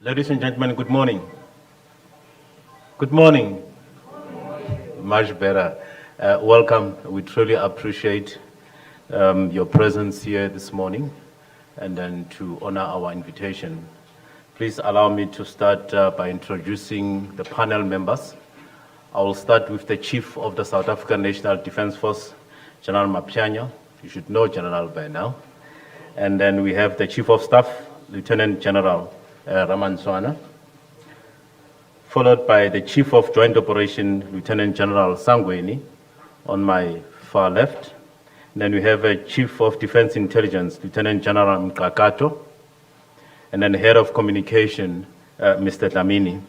Ladies and gentlemen, good morning. Good morning. Much better. Welcome. We truly appreciate your presence here this morning, and then to honor our invitation. Please allow me to start by introducing the panel members. I will start with the Chief of the South African National Defence Force, General Mapyanya. You should know General by now. And then we have the Chief of Staff, Lieutenant General Ramanswana, followed by the Chief of Joint Operation, Lieutenant General Sangweni, on my far left. And then we have a Chief of Defense Intelligence, Lieutenant General Mkakato, and then Head of Communication, Mr. Dlamini.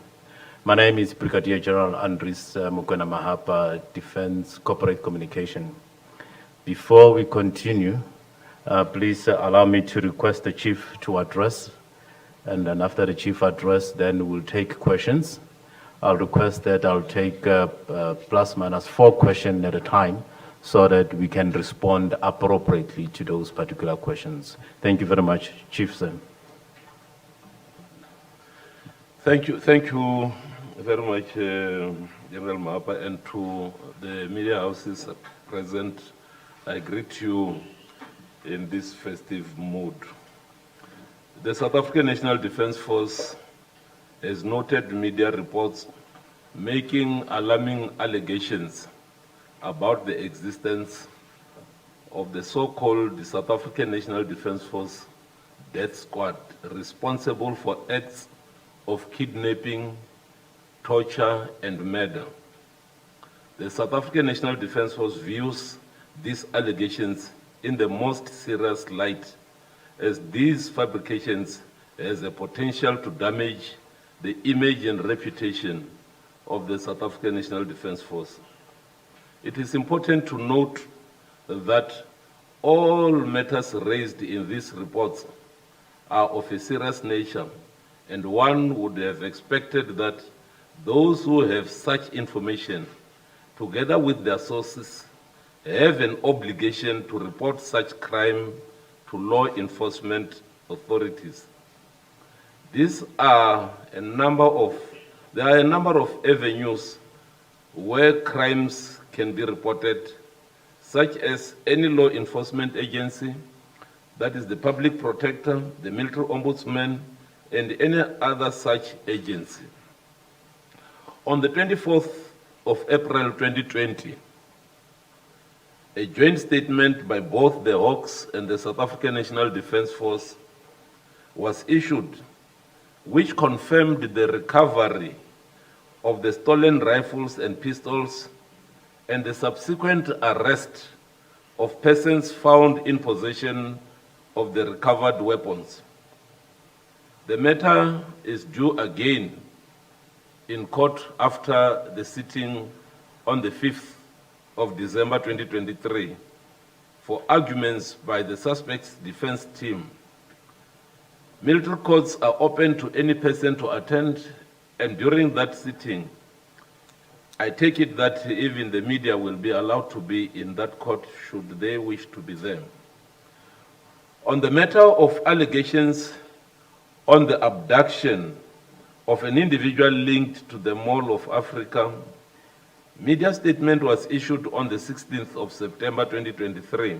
My name is Brigadier General Andries Mukwena Mahapa, Defense Corporate Communication. Before we continue, please allow me to request the Chief to address, and then after the Chief address, then we'll take questions. I'll request that I'll take plus minus 4 questions at a time so that we can respond appropriately to those particular questions. Thank you very much, Chief, sir. Thank you very much, General Mahapa, and to the media houses present. I greet you in this festive mood. The South African National Defence Force has noted media reports making alarming allegations about the existence of the so-called South African National Defence Force death squad responsible for acts of kidnapping, torture, and murder. The South African National Defence Force views these allegations in the most serious light, as these fabrications has a potential to damage the image and reputation of the South African National Defence Force. It is important to note that all matters raised in these reports are of a serious nature, and one would have expected that those who have such information, together with their sources, have an obligation to report such crime to law enforcement authorities. There are a number of avenues where crimes can be reported, such as any law enforcement agency, that is the public protector, the military ombudsman, and any other such agency. On the 24th of April 2020, a joint statement by both the Hawks and the South African National Defence Force was issued, which confirmed the recovery of the stolen rifles and pistols and the subsequent arrest of persons found in possession of the recovered weapons. The matter is due again in court after the sitting on the 5th of December 2023 for arguments by the suspect's defense team. Military courts are open to any person to attend, and during that sitting, I take it that even the media will be allowed to be in that court should they wish to be there. On the matter of allegations on the abduction of an individual linked to the Mall of Africa, media statement was issued on the 16th of September 2023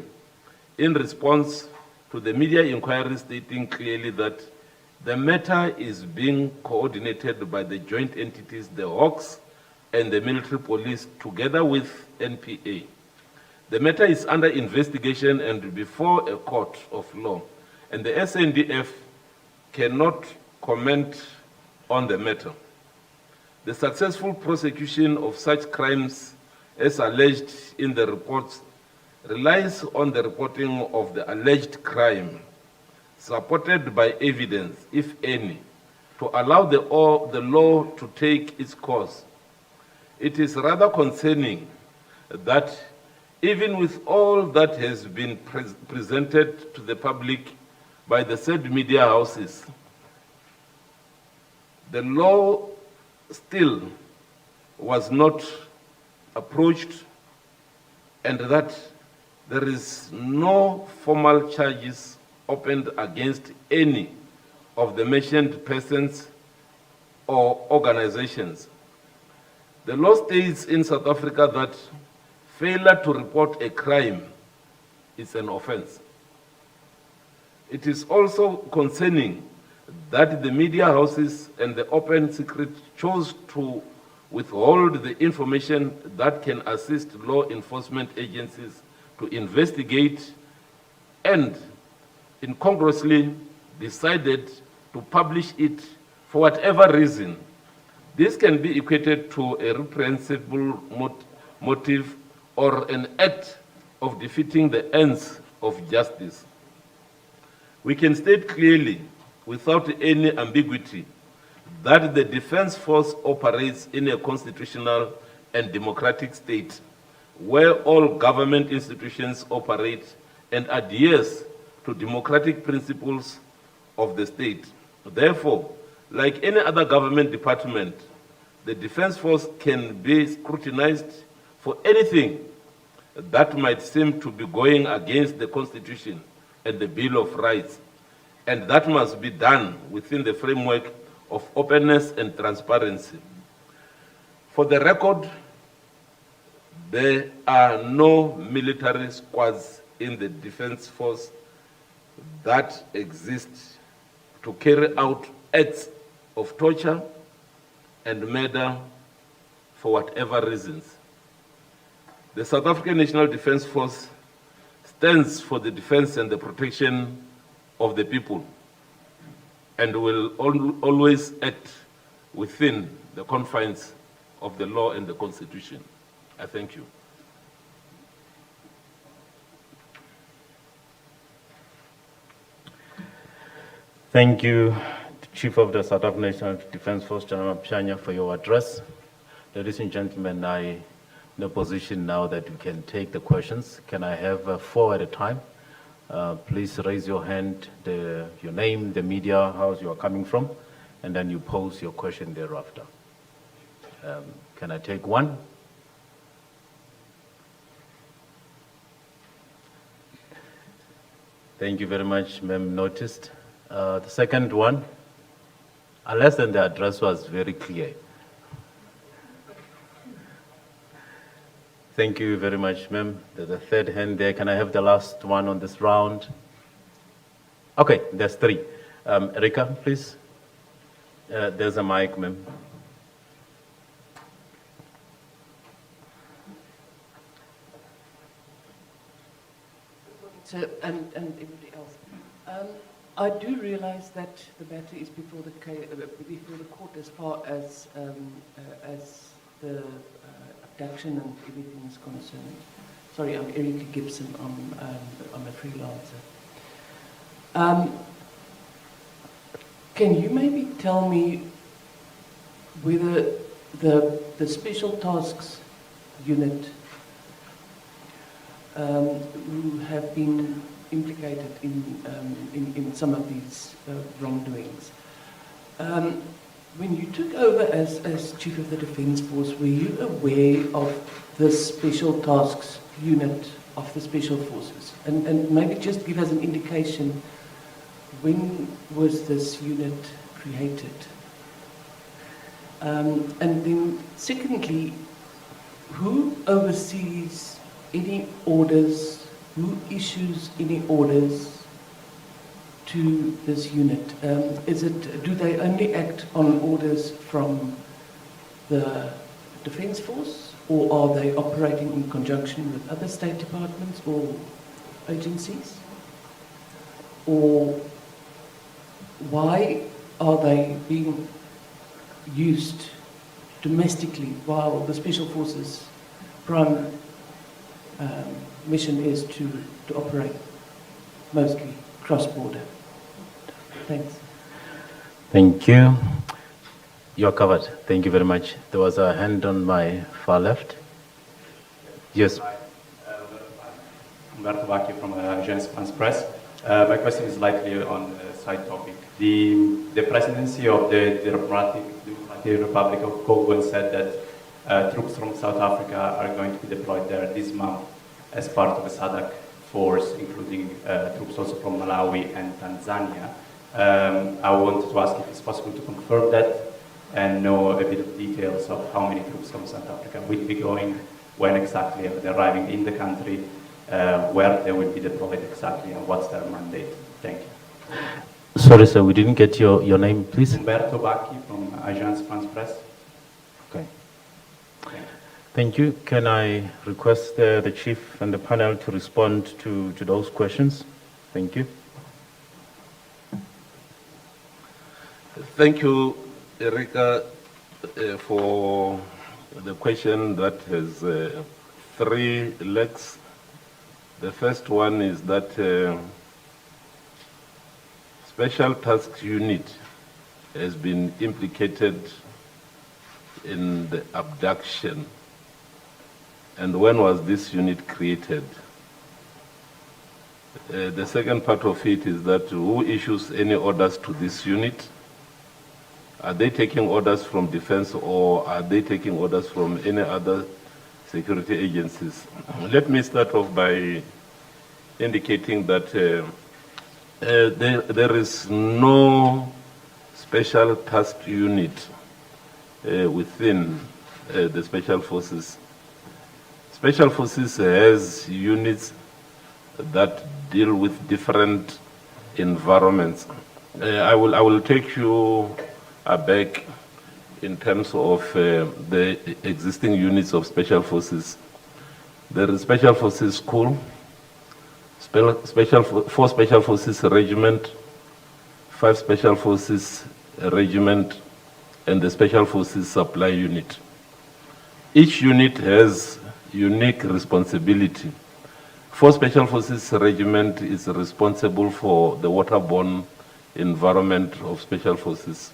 in response to the media inquiry stating clearly that the matter is being coordinated by the joint entities, the Hawks and the military police, together with NPA. The matter is under investigation and before a court of law, and the SANDF cannot comment on the matter. The successful prosecution of such crimes as alleged in the reports relies on the reporting of the alleged crime, supported by evidence, if any, to allow the law to take its course. It is rather concerning that even with all that has been presented to the public by the said media houses, the law still was not approached, and that there is no formal charges opened against any of the mentioned persons or organizations. The law states in South Africa that failure to report a crime is an offense. It is also concerning that the media houses and the open secret chose to withhold the information that can assist law enforcement agencies to investigate and incongruously decided to publish it for whatever reason. This can be equated to a reprehensible motive or an act of defeating the ends of justice. We can state clearly, without any ambiguity, that the Defense Force operates in a constitutional and democratic state where all government institutions operate and adheres to democratic principles of the state. Therefore, like any other government department, the Defense Force can be scrutinized for anything that might seem to be going against the Constitution and the Bill of Rights, and that must be done within the framework of openness and transparency. For the record, there are no military squads in the Defense Force that exist to carry out acts of torture and murder for whatever reasons. The South African National Defense Force stands for the defense and the protection of the people and will always act within the confines of the law and the Constitution. I thank you. Thank you, Chief of the South African National Defense Force, General Pshanya, for your address. Ladies and gentlemen, I am in a position now that we can take the questions. Can I have 4 at a time? Please raise your hand, your name, the media house you are coming from, and then you pose your question thereafter. Can I take 1? Thank you very much, ma'am. Noticed. The second one, unless then the address was very clear. Thank you very much, ma'am. There's a third hand there. Can I have the last one on this round? Okay, there's 3. Erika, please. There's a mic, ma'am. So, and everybody else. I do realize that the matter is before the court as far as the abduction and everything is concerned. Sorry, I'm Erika Gibson. I'm a freelancer. Can you maybe tell me whether the Special Tasks Unit who have been implicated in some of these wrongdoings. When you took over as Chief of the Defence Force, were you aware of the Special Tasks Unit of the Special Forces? And maybe just give us an indication, when was this unit created? And then secondly, who oversees any orders, who issues any orders to this unit? Do they only act on orders from the Defence Force, or are they operating in conjunction with other state departments or agencies? Or why are they being used domestically while the Special Forces prime mission is to operate mostly cross-border? Thanks. Thank you. You're covered. Thank you very much. There was a hand on my far left. Yes. Umberto Vacchi from Agence France Press. My question is likely on a side topic. The presidency of the Democratic Republic of Congo said that troops from South Africa are going to be deployed there this month as part of a SADC force, including troops also from Malawi and Tanzania. I wanted to ask if it's possible to confirm that, and know a bit of details of how many troops from South Africa will be going, when exactly they're arriving in the country, where they will be deployed exactly, and what's their mandate. Thank you. Sorry, sir, we didn't get your name, please. Umberto Bacchi from Agence France Presse. Okay. Thank you. Can I request the chief and the panel to respond to those questions? Thank you. Thank you, Erika, for the question that has 3 legs. The first one is that Special Task Unit has been implicated in the abduction. And when was this unit created? The second part of it is that who issues any orders to this unit? Are they taking orders from defense, or are they taking orders from any other security agencies? Let me start off by indicating that there is no special task unit within the Special Forces. Special Forces has units that deal with different environments. I will take you back in terms of the existing units of Special Forces. There is Special Forces School, 4 Special Forces Regiment, 5 Special Forces Regiment, and the Special Forces Supply Unit. Each unit has unique responsibility. 4 Special Forces Regiment is responsible for the waterborne environment of Special Forces,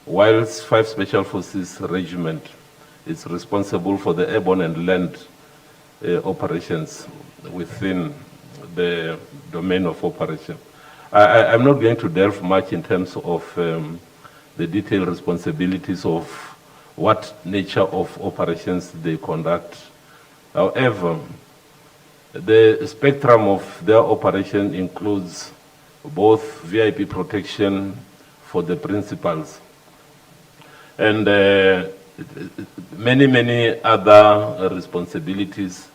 whilst 5 Special Forces Regiment is responsible for the airborne and land operations within the domain of operation. I'm not going to delve much in terms of the detailed responsibilities of what nature of operations they conduct. However, the spectrum of their operation includes both VIP protection for the principals and many other responsibilities,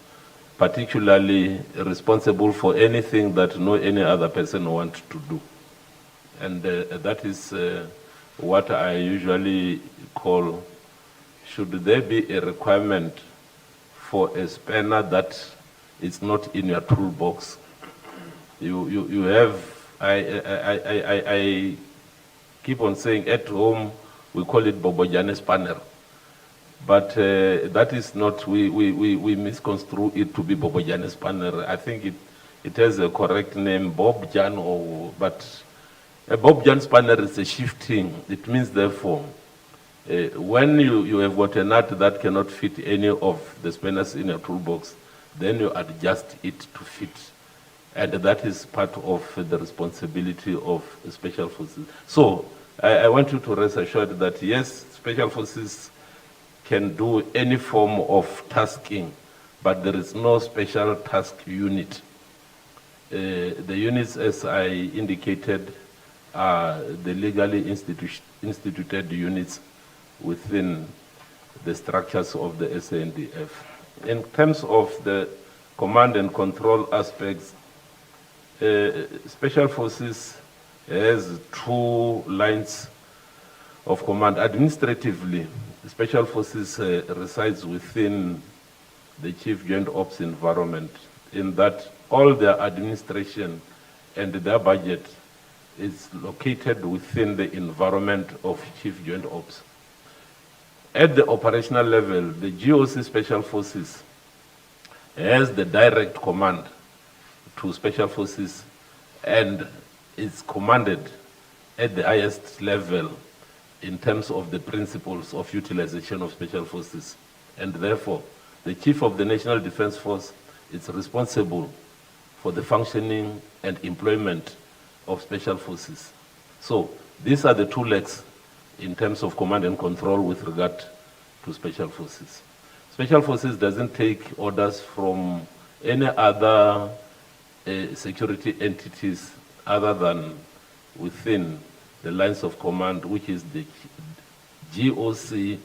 particularly responsible for anything that no any other person wants to do. And that is what I usually call, should there be a requirement for a spanner that is not in your toolbox? You have, I keep on saying at home, we call it Bobojane spanner. But that is not, we misconstrue it to be Bobojane spanner. I think it has a correct name, Bobjan, but a Bobjan spanner is a shifting. It means therefore, when you have got a nut that cannot fit any of the spanners in your toolbox, then you adjust it to fit. And that is part of the responsibility of Special Forces. So I want you to rest assured that yes, Special Forces can do any form of tasking, but there is no special task unit. The units, as I indicated, are the legally instituted units within the structures of the SANDF. In terms of the command and control aspects, Special Forces has 2 lines of command. Administratively, Special Forces resides within the Chief Joint Ops environment, in that all their administration and their budget is located within the environment of Chief Joint Ops. At the operational level, the GOC Special Forces has the direct command to Special Forces and is commanded at the highest level in terms of the principles of utilization of Special Forces. And therefore, the Chief of the National Defense Force is responsible for the functioning and employment of Special Forces. So these are the 2 legs in terms of command and control with regard to Special Forces. Special Forces doesn't take orders from any other security entities other than within the lines of command, which is GOC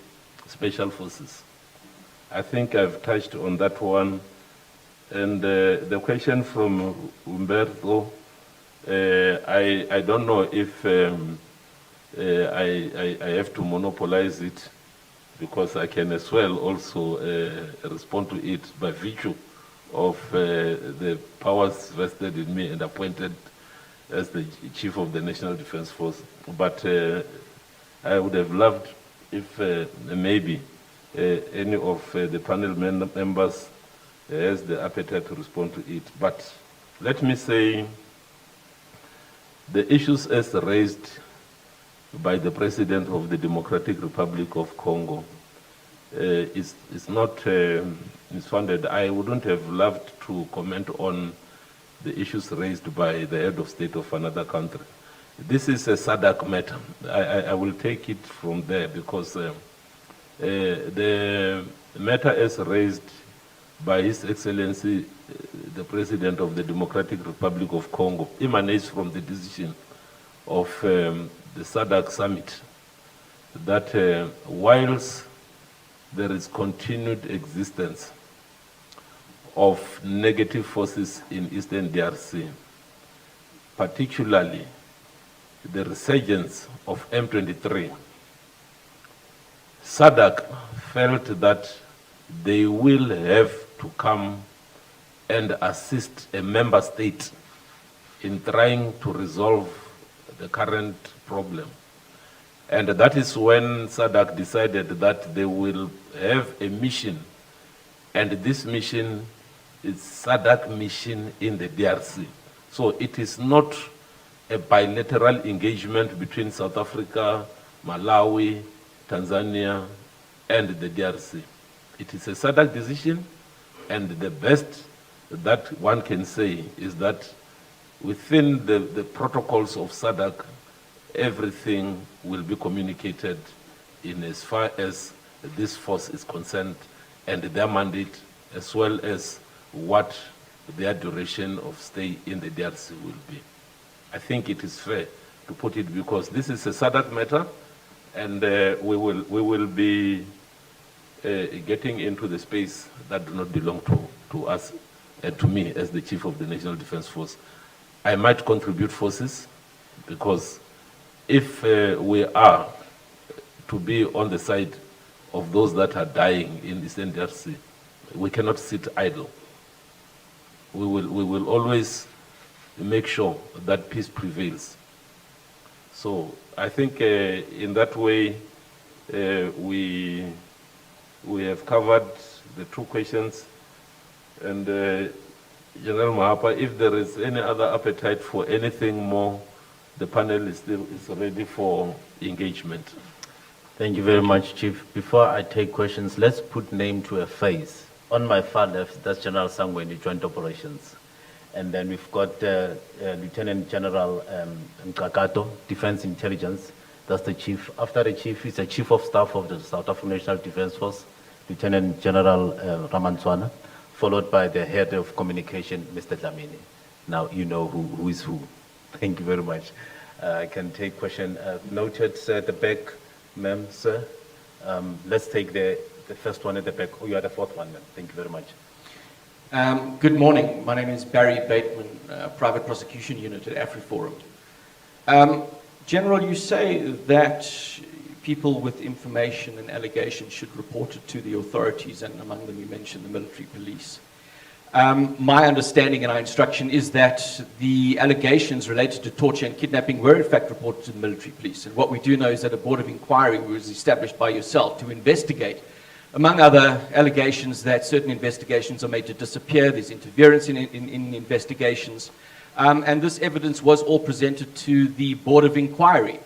Special Forces. I think I've touched on that one. And the question from Humberto, I don't know if I have to monopolize it, because I can as well also respond to it by virtue of the powers vested in me and appointed as the Chief of the National Defense Force. But I would have loved if maybe any of the panel members has the appetite to respond to it. But let me say, the issues as raised by the President of the Democratic Republic of Congo is not misfounded. I wouldn't have loved to comment on the issues raised by the head of state of another country. This is a SADC matter. I will take it from there, because the matter as raised by His Excellency, the President of the Democratic Republic of Congo, emanates from the decision of the SADC summit that whilst there is continued existence of negative forces in Eastern DRC, particularly the resurgence of M23, SADC felt that they will have to come and assist a member state in trying to resolve the current problem. And that is when SADC decided that they will have a mission, and this mission is SADC mission in the DRC. So it is not a bilateral engagement between South Africa, Malawi, Tanzania, and the DRC. It is a SADC decision, and the best that one can say is that within the protocols of SADC, everything will be communicated in as far as this force is concerned, and their mandate, as well as what their duration of stay in the DRC will be. I think it is fair to put it, because this is a SADC matter, and we will be getting into the space that do not belong to us and to me as the Chief of the National Defense Force. I might contribute forces, because if we are to be on the side of those that are dying in Eastern DRC, we cannot sit idle. We will always make sure that peace prevails. So I think in that way we have covered the two questions. And General Mahapa, if there is any other appetite for anything more, the panel is ready for engagement. Thank you very much, Chief. Before I take questions, let's put name to a face. On my far left, that's General Sangweni, Joint Operations. And then we've got Lieutenant General Mkakato, Defense Intelligence. That's the Chief. After the Chief, he's the Chief of Staff of the South African National Defense Force, Lieutenant General Ramantswana, followed by the Head of Communication, Mr. Dlamini. Now you know who is who. Thank you very much. I can take question. Noted, sir, at the back, ma'am, sir. Let's take the first one at the back. Oh, you are the fourth one, ma'am. Thank you very much. Good morning. My name is Barry Bateman, Private Prosecution Unit at AfriForum. General, you say that people with information and allegations should report it to the authorities, and among them you mentioned the military police. My understanding and our instruction is that the allegations related to torture and kidnapping were in fact reported to the military police. And what we do know is that a board of inquiry was established by yourself to investigate, among other allegations, that certain investigations are made to disappear, there's interference in investigations, and this evidence was all presented to the board of inquiry.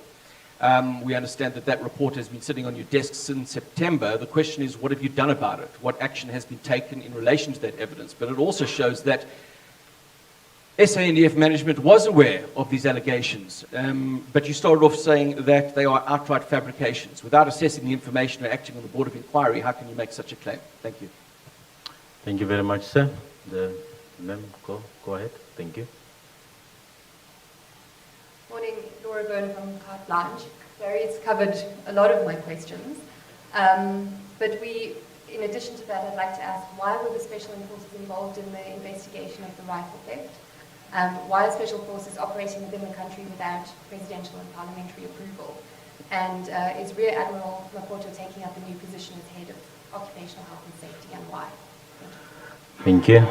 We understand that that report has been sitting on your desk since September. The question is, what have you done about it? What action has been taken in relation to that evidence? But it also shows that SANDF management was aware of these allegations, but you started off saying that they are outright fabrications. Without assessing the information or acting on the board of inquiry, how can you make such a claim? Thank you. Thank you very much, sir. Ma'am, go ahead. Thank you. Morning, Laura Byrne from Carte Blanche. Barry's covered a lot of my questions. But in addition to that, I'd like to ask, why were the Special Forces involved in the investigation of the rifle theft? Why are Special Forces operating within the country without presidential and parliamentary approval? And is Rear Admiral Mapoto taking up a new position as head of occupational health and safety, and why? Thank you.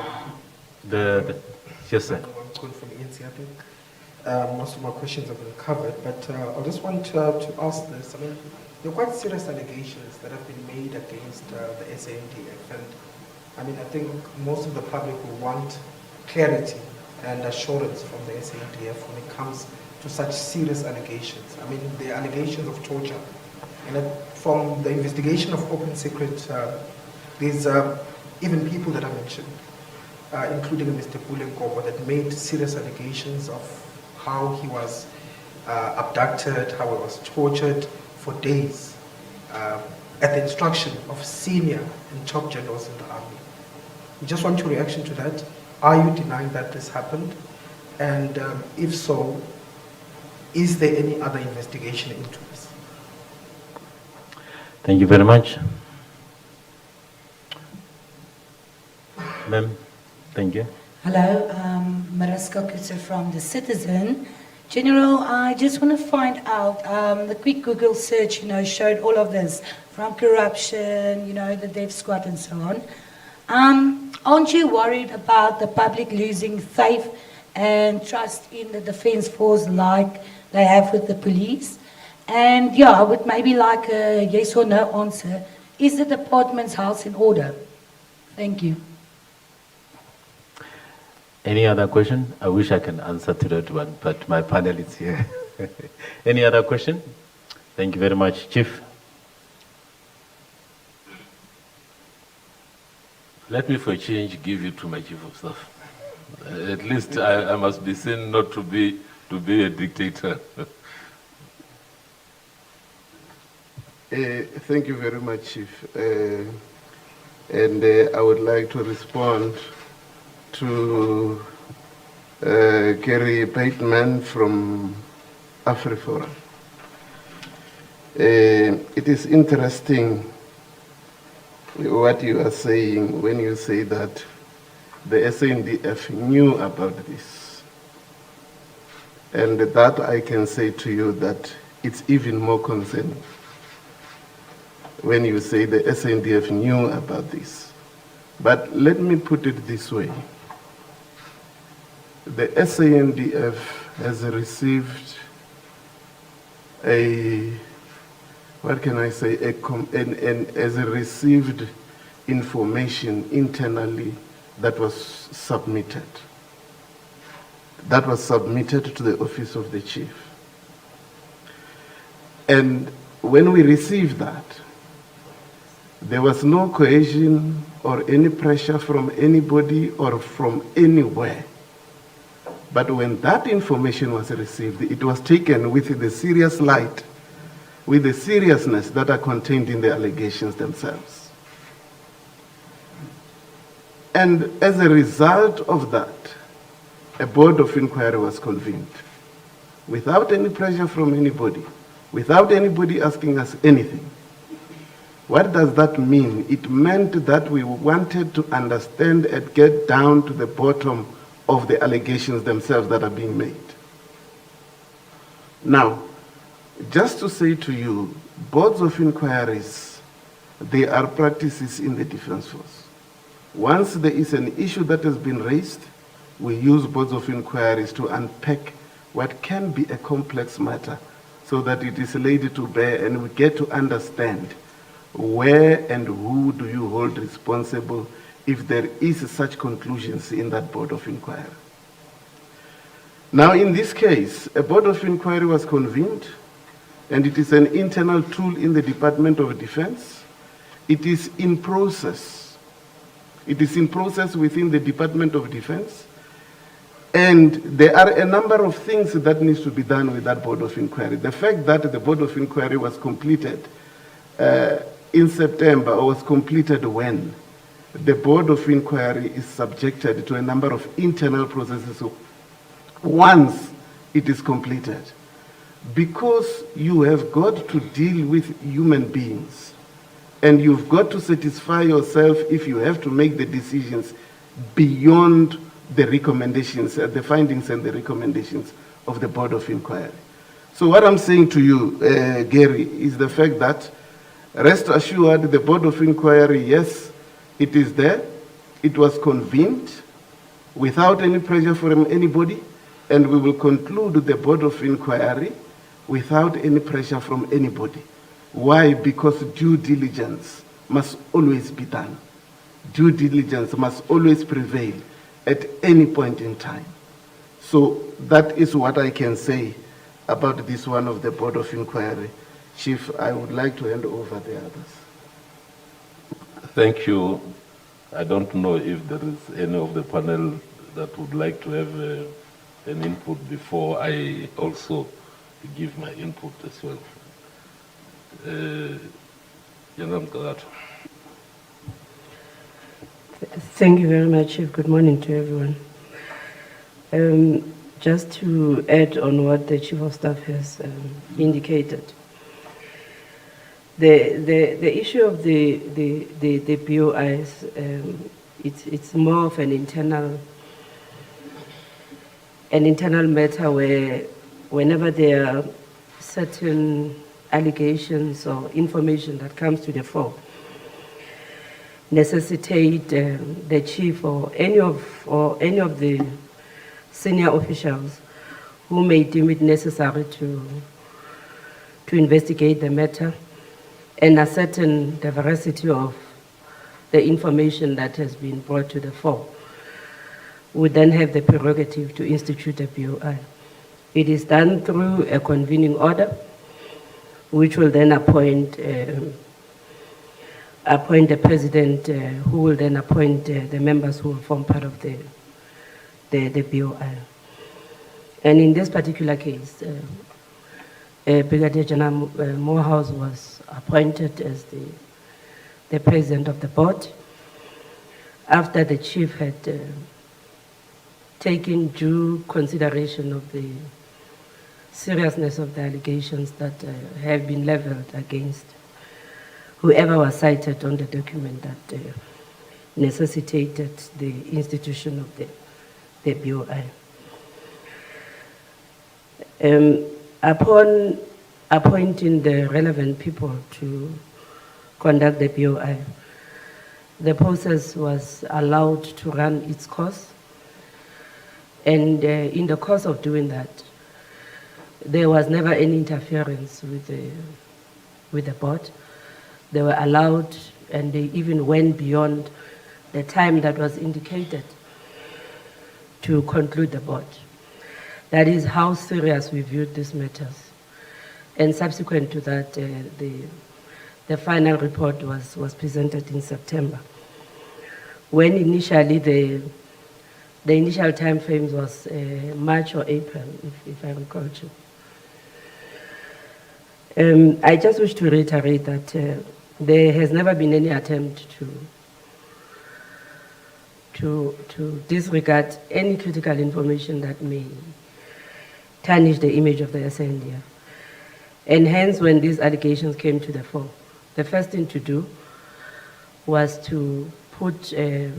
Yes, sir. I'm calling from the ENC, I think. Most of my questions have been covered, but I just want to ask this. I mean, there are quite serious allegations that have been made against the SANDF, and I mean, I think most of the public will want clarity and assurance from the SANDF when it comes to such serious allegations. I mean, the allegations of torture. And from the investigation of Open Secret, there's even people that are mentioned, including Mr. Pulenkobo, that made serious allegations of how he was abducted, how he was tortured for days at the instruction of senior and top generals in the army. We just want your reaction to that. Are you denying that this happened? And if so, is there any other investigation into this? Thank you very much. Ma'am, thank you. Hello, Mariska Kutzer from The Citizen. General, I just want to find out, the quick Google search, showed all of this, from corruption, the death squad and so on. Aren't you worried about the public losing faith and trust in the defense force like they have with the police? And yeah, I would maybe like a yes or no answer. Is the department's house in order? Thank you. Any other question? I wish I can answer to that one, but my panel is here. Any other question? Thank you very much. Chief. Let me for a change give it to my chief of staff. At least I must be seen not to be a dictator. Thank you very much, Chief. And I would like to respond to Kerry Bateman from AfriForum. It is interesting what you are saying when you say that the SANDF knew about this. And that I can say to you that it's even more concerning when you say the SANDF knew about this. But let me put it this way. The SANDF has received has received information internally that was submitted. That was submitted to the office of the chief. And when we received that, there was no coercion or any pressure from anybody or from anywhere. But when that information was received, it was taken with the serious light, with the seriousness that are contained in the allegations themselves. And as a result of that, a board of inquiry was convened without any pressure from anybody, without anybody asking us anything. What does that mean? It meant that we wanted to understand and get down to the bottom of the allegations themselves that are being made. Now, just to say to you, boards of inquiries, they are practices in the Defense Force. Once there is an issue that has been raised, we use boards of inquiries to unpack what can be a complex matter so that it is laid to bear and we get to understand where and who do you hold responsible if there is such conclusions in that board of inquiry. Now, in this case, a board of inquiry was convened, and it is an internal tool in the Department of Defense. It is in process. It is in process within the Department of Defense, and there are a number of things that needs to be done with that board of inquiry. The fact that the board of inquiry was completed in September, or was completed when? The board of inquiry is subjected to a number of internal processes. So once it is completed, because you have got to deal with human beings, and you've got to satisfy yourself if you have to make the decisions beyond the recommendations, the findings and the recommendations of the Board of Inquiry. So what I'm saying to you, Gary, is the fact that, rest assured, the Board of Inquiry, yes, it is there. It was convened without any pressure from anybody, and we will conclude the Board of Inquiry without any pressure from anybody. Why? Because due diligence must always be done. Due diligence must always prevail at any point in time. So that is what I can say about this one of the Board of Inquiry. Chief, I would like to hand over the others. Thank you. I don't know if there is any of the panel that would like to have an input before I also give my input as well. General Mkalato. Thank you very much, Chief. Good morning to everyone. Just to add on what the Chief of Staff has indicated, the issue of the BOIs, it's more of an internal matter where whenever there are certain allegations or information that comes to the fore, necessitate the chief or any of the senior officials who may deem it necessary to investigate the matter and ascertain the veracity of the information that has been brought to the fore, would then have the prerogative to institute a BOI. It is done through a convening order, which will then appoint the president, who will then appoint the members who will form part of the BOI. And in this particular case, Brigadier General Morehouse was appointed as the president of the board after the chief had taken due consideration of the seriousness of the allegations that have been leveled against whoever was cited on the document that necessitated the institution of the BOI. Upon appointing the relevant people to conduct the BOI, the process was allowed to run its course. And in the course of doing that, there was never any interference with the board. They were allowed, and they even went beyond the time that was indicated to conclude the board. That is how serious we viewed these matters. And subsequent to that, the final report was presented in September. When initially the initial time frame was March or April, if I recall true. I just wish to reiterate that there has never been any attempt to disregard any critical information that may tarnish the image of the SANDF. And hence, when these allegations came to the fore, the first thing to do was to put a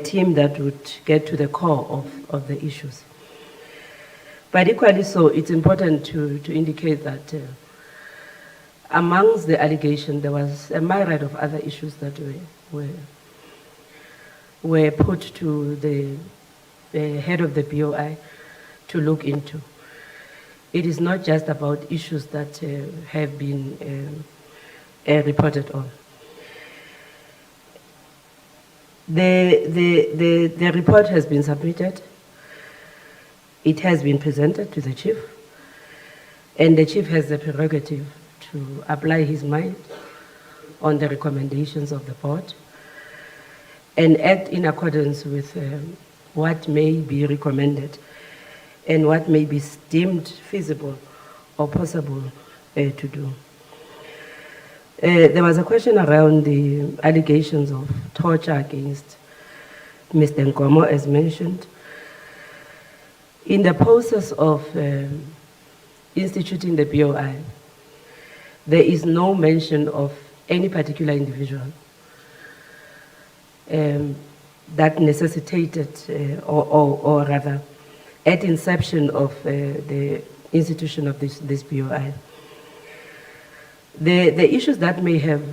team that would get to the core of the issues. But equally so, it's important to indicate that amongst the allegations, there was a myriad of other issues that were put to the head of the BOI to look into. It is not just about issues that have been reported on. The report has been submitted. It has been presented to the chief, and the chief has the prerogative to apply his mind on the recommendations of the board and act in accordance with what may be recommended and what may be deemed feasible or possible to do. There was a question around the allegations of torture against Mr. Nkomo, as mentioned. In the process of instituting the BOI, there is no mention of any particular individual that necessitated, or rather, at inception of the institution of this BOI. The issues that may have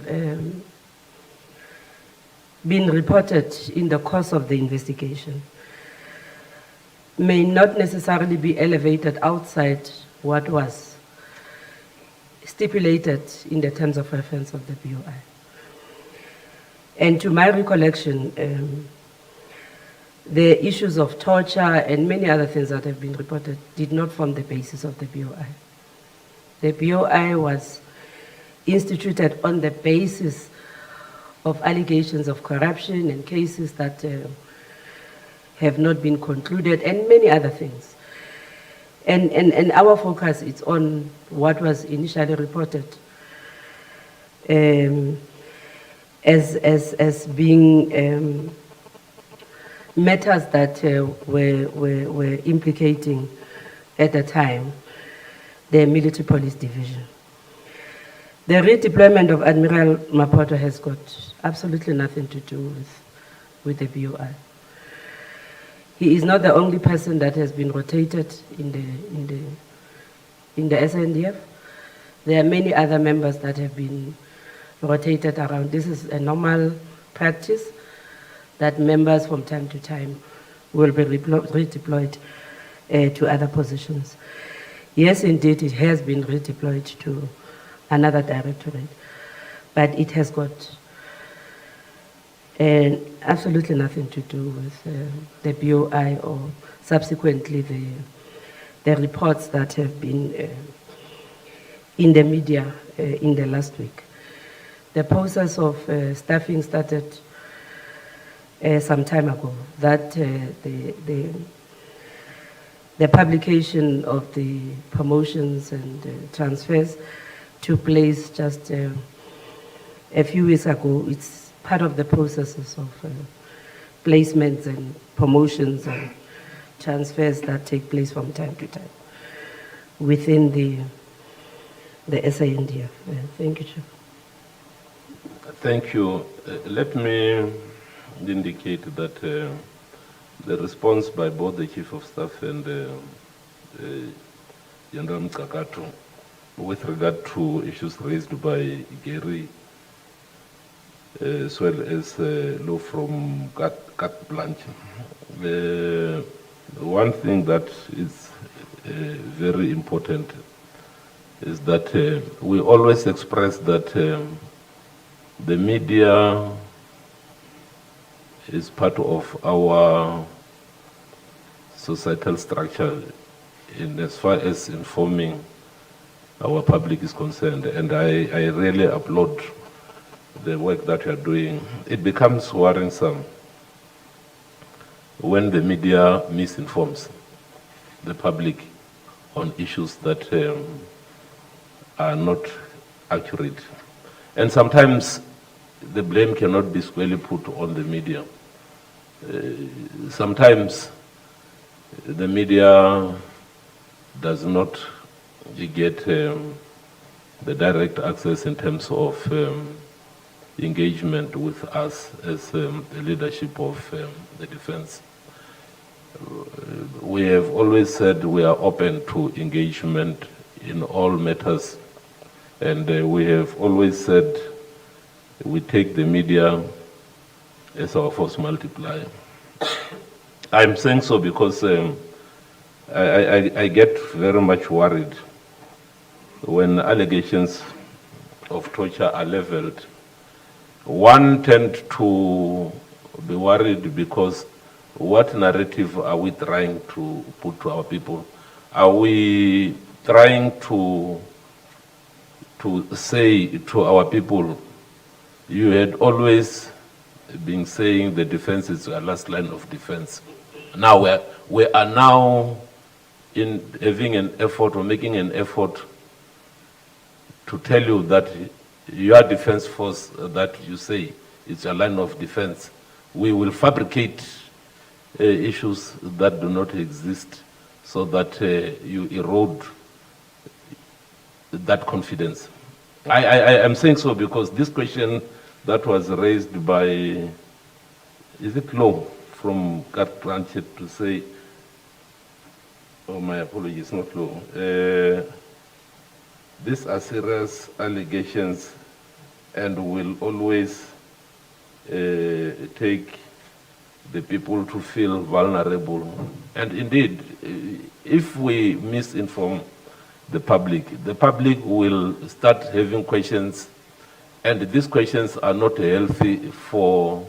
been reported in the course of the investigation may not necessarily be elevated outside what was stipulated in the terms of reference of the BOI. And to my recollection, the issues of torture and many other things that have been reported did not form the basis of the BOI. The BOI was instituted on the basis of allegations of corruption and cases that have not been concluded and many other things. And our focus is on what was initially reported as being matters that were implicating at the time the military police division. The redeployment of Admiral Mapoto has got absolutely nothing to do with the BOI. He is not the only person that has been rotated in the SANDF. There are many other members that have been rotated around. This is a normal practice that members from time to time will be redeployed to other positions. Yes, indeed, it has been redeployed to another directorate, but it has got absolutely nothing to do with the BOI or subsequently the reports that have been in the media in the last week. The process of staffing started some time ago. That the publication of the promotions and transfers took place just a few weeks ago. It's part of the processes of placements and promotions and transfers that take place from time to time within the SANDF. Thank you, Chief. Thank you. Let me indicate that the response by both the Chief of Staff and General Mkakato with regard to issues raised by Gary, as well as law from Cat Blanche. One thing that is very important is that we always express that the media is part of our societal structure in as far as informing our public is concerned. And I really applaud the work that you are doing. It becomes worrisome when the media misinforms the public on issues that are not accurate. And sometimes the blame cannot be squarely put on the media. Sometimes the media does not get the direct access in terms of engagement with us as the leadership of the defense. We have always said we are open to engagement in all matters, and we have always said we take the media as our force multiplier. I'm saying so because I get very much worried when allegations of torture are leveled. One tends to be worried because what narrative are we trying to put to our people? Are we trying to say to our people, you had always been saying the defense is our last line of defense. Now we are now in having an effort or making an effort to tell you that your defense force that you say is a line of defense. We will fabricate issues that do not exist so that you erode that confidence. I am saying so because this question that was raised by, is it Law from Carte Blanche to say, oh my apologies, not Law. These are serious allegations and will always take the people to feel vulnerable. And indeed, if we misinform the public will start having questions, and these questions are not healthy for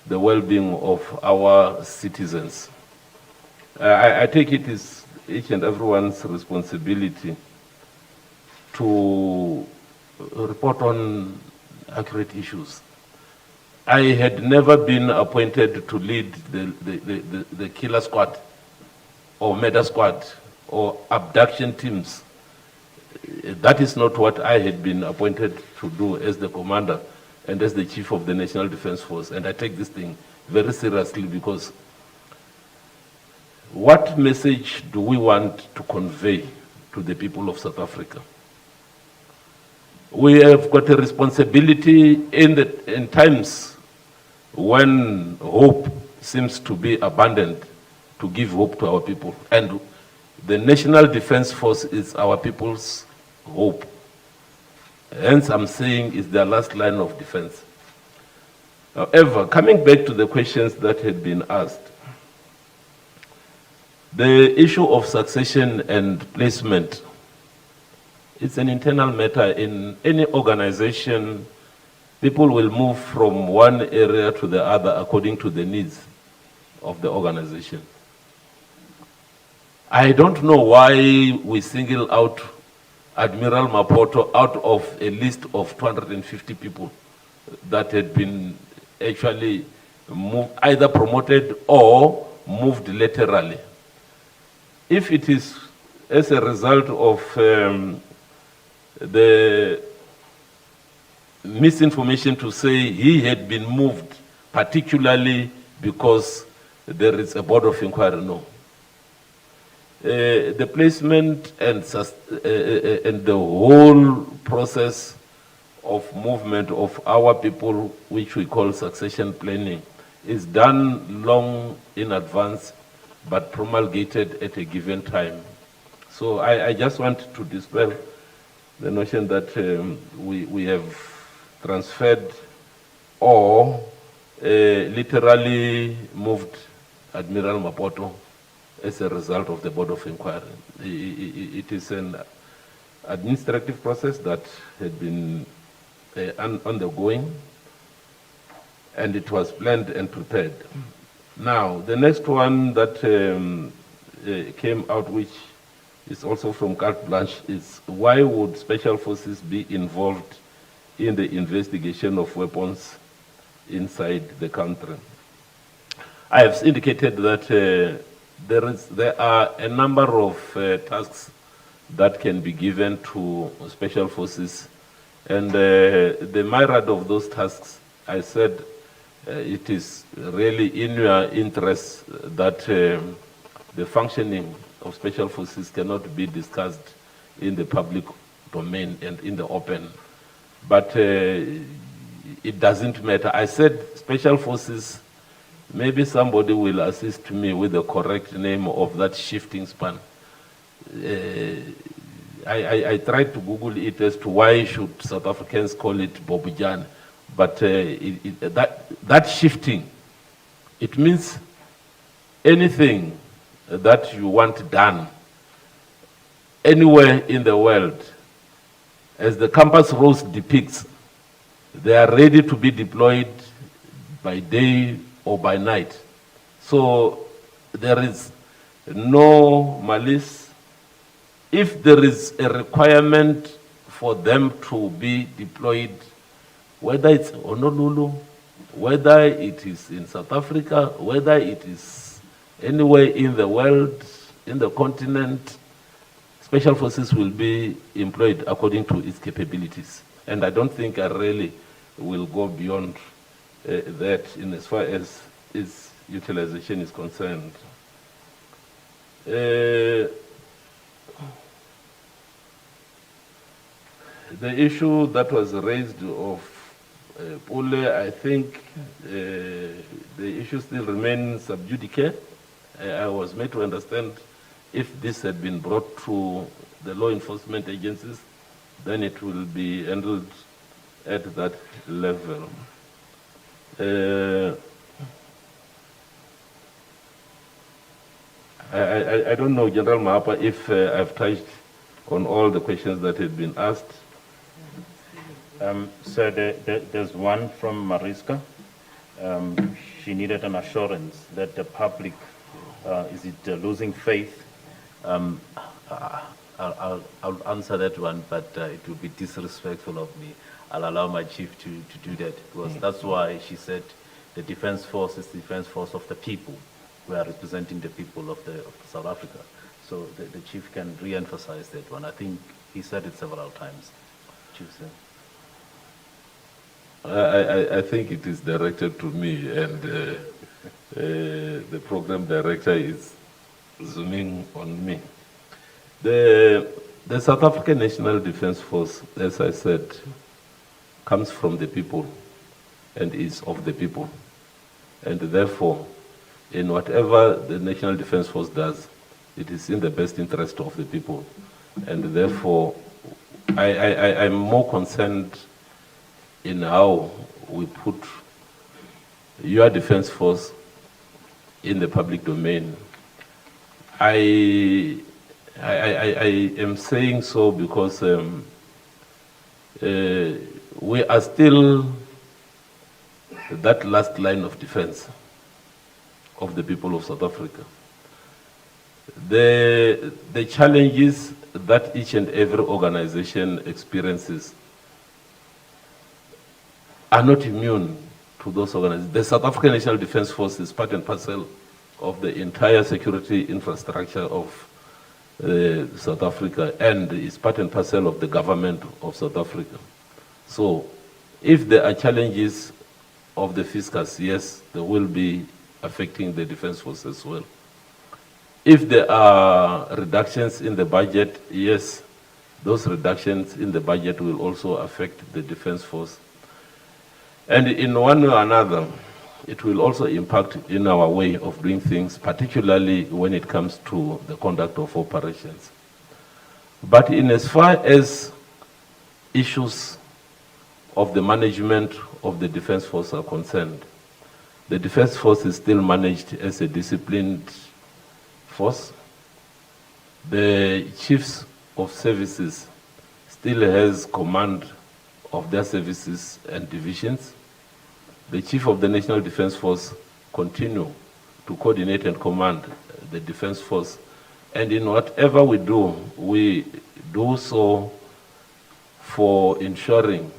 the well-being of our citizens. I take it is each and everyone's responsibility to report on accurate issues. I had never been appointed to lead the killer squad or murder squad or abduction teams. That is not what I had been appointed to do as the commander and as the chief of the National Defense Force. And I take this thing very seriously because what message do we want to convey to the people of South Africa? We have got a responsibility in times when hope seems to be abandoned to give hope to our people. And the National Defense Force is our people's hope. Hence, I'm saying it's their last line of defense. However, coming back to the questions that had been asked, the issue of succession and placement, it's an internal matter in any organization. People will move from one area to the other according to the needs of the organization. I don't know why we single out Admiral Mapoto out of a list of 250 people that had been actually moved, either promoted or moved laterally. If it is as a result of the misinformation to say he had been moved, particularly because there is a board of inquiry, no. The placement and the whole process of movement of our people, which we call succession planning, is done long in advance, but promulgated at a given time. So I just want to dispel the notion that we have transferred or literally moved Admiral Mapoto as a result of the Board of Inquiry. It is an administrative process that had been undergoing, and it was planned and prepared. Now, the next one that came out, which is also from Carte Blanche, is why would Special Forces be involved in the investigation of weapons inside the country? I have indicated that there are a number of tasks that can be given to Special Forces, and the myriad of those tasks, I said, it is really in your interest that the functioning of Special Forces cannot be discussed in the public domain and in the open. But it doesn't matter. I said Special Forces, maybe somebody will assist me with the correct name of that shifting span. I tried to Google it as to why should South Africans call it Bobujan, but that shifting, it means anything that you want done anywhere in the world, as the campus rose depicts, they are ready to be deployed by day or by night. So there is no malice. If there is a requirement for them to be deployed, whether it's Honolulu, whether it is in South Africa, whether it is anywhere in the world, in the continent, Special Forces will be employed according to its capabilities. And I don't think I really will go beyond that in as far as its utilization is concerned. The issue that was raised of Pule, I think the issue still remains sub judice. I was made to understand if this had been brought to the law enforcement agencies, then it will be handled at that level. I don't know, General Mahapa, if I've touched on all the questions that had been asked. So there's one from Mariska. She needed an assurance that the public, is it losing faith? I'll answer that one, but it will be disrespectful of me. I'll allow my chief to do that, because that's why she said the defense force is the defense force of the people. We are representing the people of South Africa. So the chief can re-emphasize that one. I think he said it several times. Chief, sir. I think it is directed to me, and the program director is zooming on me. The South African National Defence Force, as I said, comes from the people and is of the people. And therefore, in whatever the National Defence Force does, it is in the best interest of the people. And therefore, I'm more concerned in how we put your defense force in the public domain. I am saying so because we are still that last line of defense of the people of South Africa. The challenges that each and every organization experiences are not immune to those organizations. The South African National Defence Force is part and parcel of the entire security infrastructure of South Africa, and is part and parcel of the government of South Africa. So if there are challenges of the fiscus, yes, they will be affecting the defense force as well. If there are reductions in the budget, yes, those reductions in the budget will also affect the defense force. And in one or another, it will also impact in our way of doing things, particularly when it comes to the conduct of operations. But in as far as issues of the management of the defense force are concerned, the defense force is still managed as a disciplined force. The chiefs of services still has command of their services and divisions. The chief of the National Defense Force continue to coordinate and command the defense force. And in whatever we do so for ensuring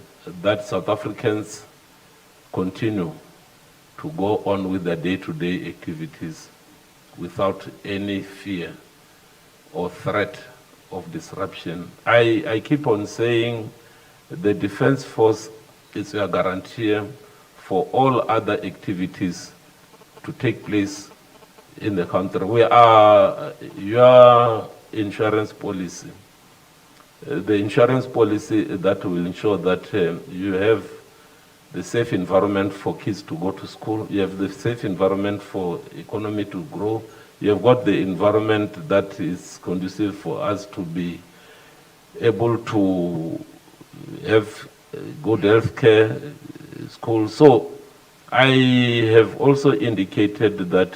that South Africans continue to go on with their day-to-day activities without any fear or threat of disruption. I keep on saying the defense force is a guarantee for all other activities to take place in the country. We are your insurance policy. The insurance policy that will ensure that you have the safe environment for kids to go to school, you have the safe environment for economy to grow, you have got the environment that is conducive for us to be able to have good health care, school. So I have also indicated that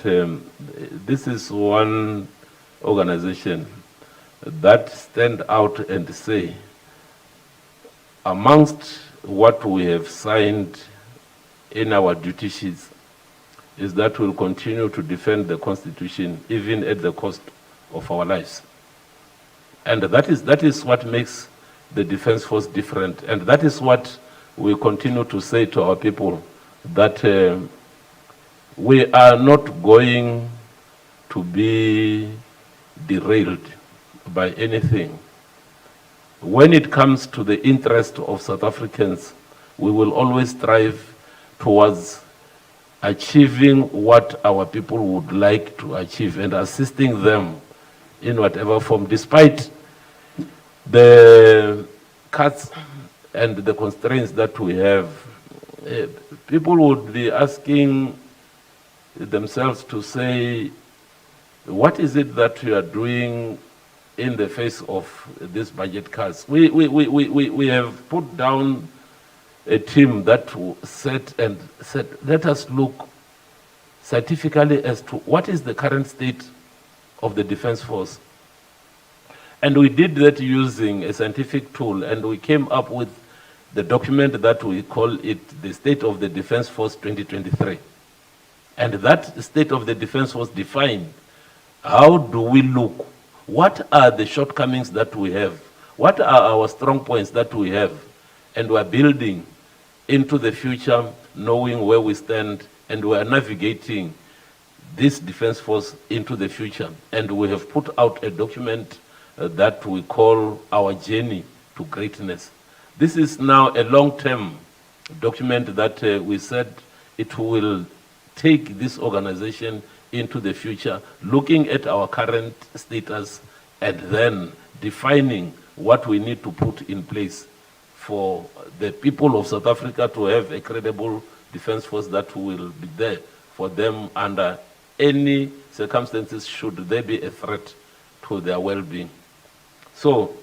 this is one organization that stand out and say, amongst what we have signed in our duty sheets is that we'll continue to defend the Constitution even at the cost of our lives. And that is what makes the defense force different. And that is what we continue to say to our people, that we are not going to be derailed by anything. When it comes to the interest of South Africans, we will always strive towards achieving what our people would like to achieve and assisting them in whatever form, despite the cuts and the constraints that we have, people would be asking themselves to say, what is it that we are doing in the face of these budget cuts? We have put down a team that sat and said, let us look scientifically as to what is the current state of the Defense Force. And we did that using a scientific tool, and we came up with the document that we call it the State of the Defense Force 2023. And that State of the Defense Force defined how do we look, what are the shortcomings that we have, what are our strong points that we have, and we're building into the future, knowing where we stand, and we're navigating this Defense Force into the future. And we have put out a document that we call our journey to greatness. This is now a long-term document that we said it will take this organization into the future, looking at our current status and then defining what we need to put in place for the people of South Africa to have a credible defense force that will be there for them under any circumstances should there be a threat to their well-being. So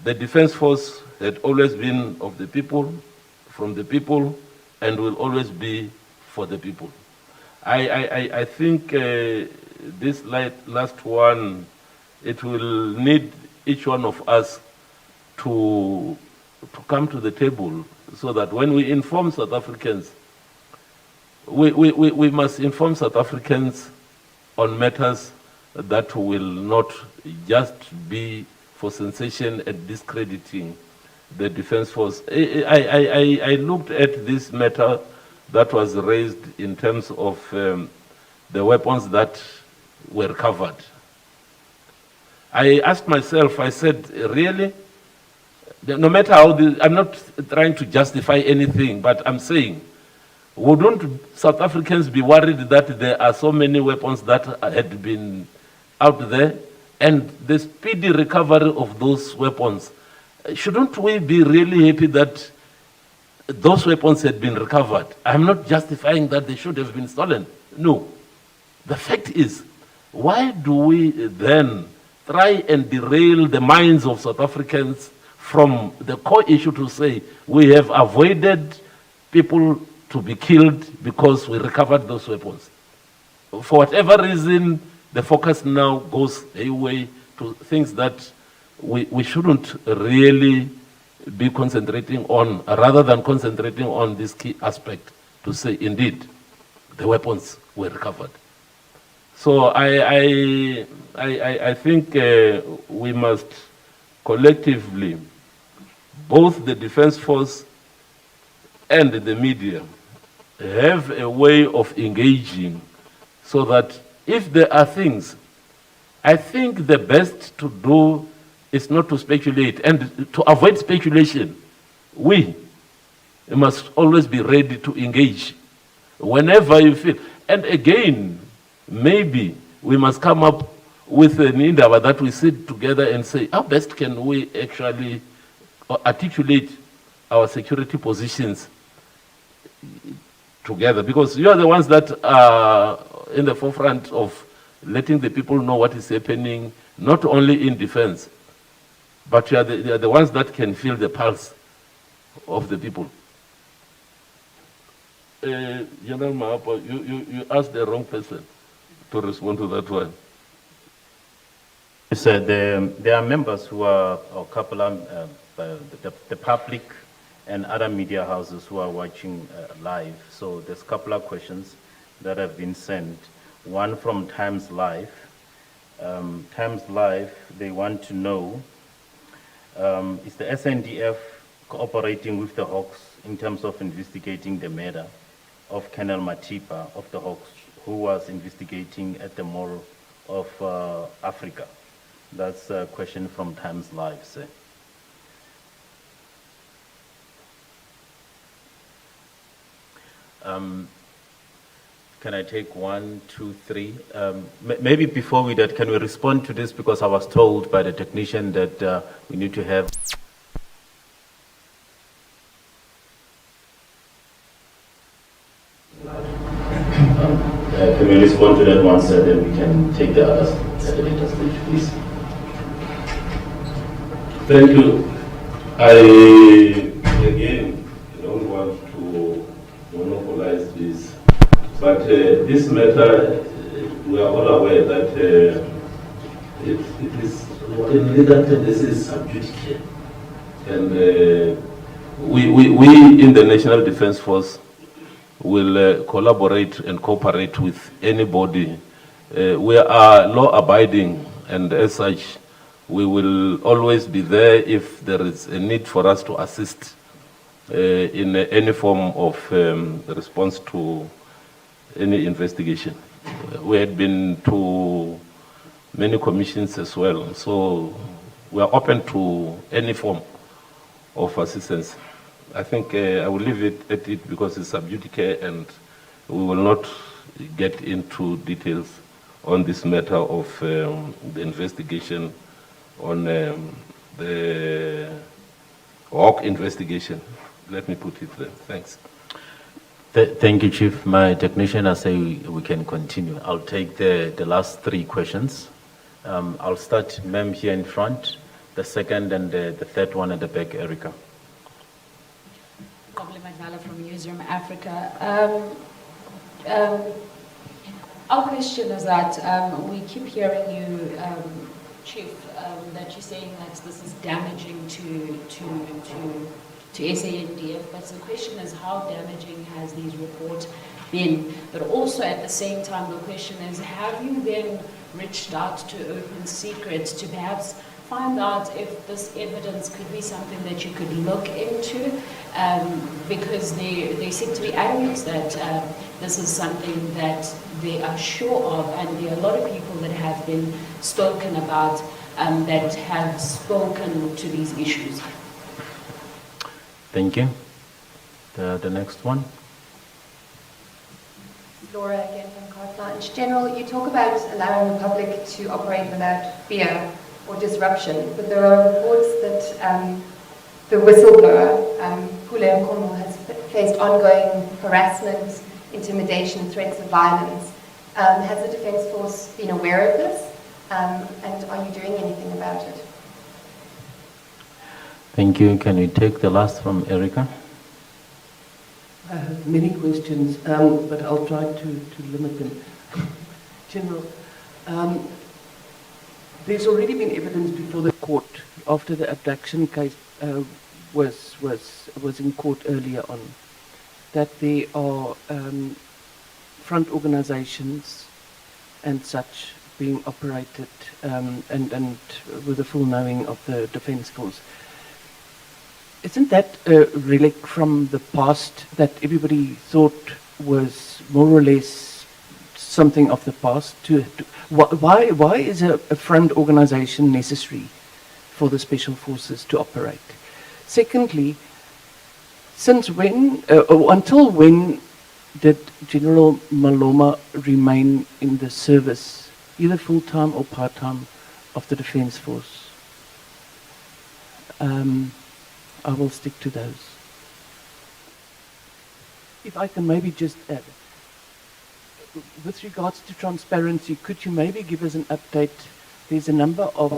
the defense force had always been of the people, from the people, and will always be for the people. I think this last one, it will need each one of us to come to the table so that when we inform South Africans, we must inform South Africans on matters that will not just be for sensation and discrediting the Defense Force. I looked at this matter that was raised in terms of the weapons that were recovered. I asked myself, I said, really? No matter how, I'm not trying to justify anything, but I'm saying, wouldn't South Africans be worried that there are so many weapons that had been out there and the speedy recovery of those weapons? Shouldn't we be really happy that those weapons had been recovered? I'm not justifying that they should have been stolen. No. The fact is, why do we then try and derail the minds of South Africans from the core issue to say we have avoided people to be killed because we recovered those weapons? For whatever reason, the focus now goes away to things that we shouldn't really be concentrating on, rather than concentrating on this key aspect to say, indeed, the weapons were recovered. So I think we must collectively, both the Defense Force and the media, have a way of engaging so that if there are things, I think the best to do is not to speculate. And to avoid speculation, we must always be ready to engage whenever you feel. And again, maybe we must come up with an endeavor that we sit together and say, how best can we actually articulate our security positions together? Because you are the ones that are in the forefront of letting the people know what is happening, not only in defense, but you are the ones that can feel the pulse of the people. General Mahapa, you asked the wrong person to respond to that one. So there are members who are, or couple of, the public and other media houses who are watching live. So there's a couple of questions that have been sent. One from Times Live. Times Live, they want to know, is the SANDF cooperating with the Hawks in terms of investigating the murder of Colonel Matipa of the Hawks, who was investigating at the Mall of Africa? That's a question from Times Live, sir. Can I take 1, 2, 3? Maybe before we that, can we respond to this? Because I was told by the technician that we need to have Can we respond to that one, sir? Then we can take the others at a later stage, please. Thank you. I, again, don't want to monopolize this, but this matter, we are all aware that it is, in legal terms, this is sub judice. And we in the National Defence Force will collaborate and cooperate with anybody. We are law-abiding, and as such, we will always be there if there is a need for us to assist in any form of response to any investigation. We had been to many commissions as well, so we are open to any form of assistance. I think I will leave it at it because it's sub judice, and we will not get into details on this matter of the investigation on the Hawk investigation. Let me put it there. Thanks. Thank you, Chief. My technician has said we can continue. I'll take the last three questions. I'll start, ma'am, here in front, the second and the third one at the back, Erica. From Newsroom Africa. Our question is that we keep hearing you, Chief, that you're saying that this is damaging to SANDF, but the question is how damaging has these reports been? But also at the same time, the question is, have you then reached out to Open Secrets to perhaps find out if this evidence could be something that you could look into, because they seem to be adamant that this is something that they are sure of, and there are a lot of people that have been spoken about that have spoken to these issues. Thank you. The next one. Laura again from Cartline. General, you talk about allowing the public to operate without fear or disruption, but there are reports that the whistleblower, Pule Nkomo, has faced ongoing harassment, intimidation, threats of violence. Has the Defence Force been aware of this, and are you doing anything about it? Thank you. Can we take the last from Erica? I have many questions, but I'll try to limit them. General, there's already been evidence before the court after the abduction case was in court earlier on that there are front organizations and such being operated and with the full knowing of the Defence Force. Isn't that a relic from the past that everybody thought was more or less something of the past? Why is a front organization necessary for the Special Forces to operate? Secondly, since when, until when did General Maloma remain in the service, either full-time or part-time, of the Defence Force? I will stick to those. If I can maybe just add, with regards to transparency, could you maybe give us an update? There's a number of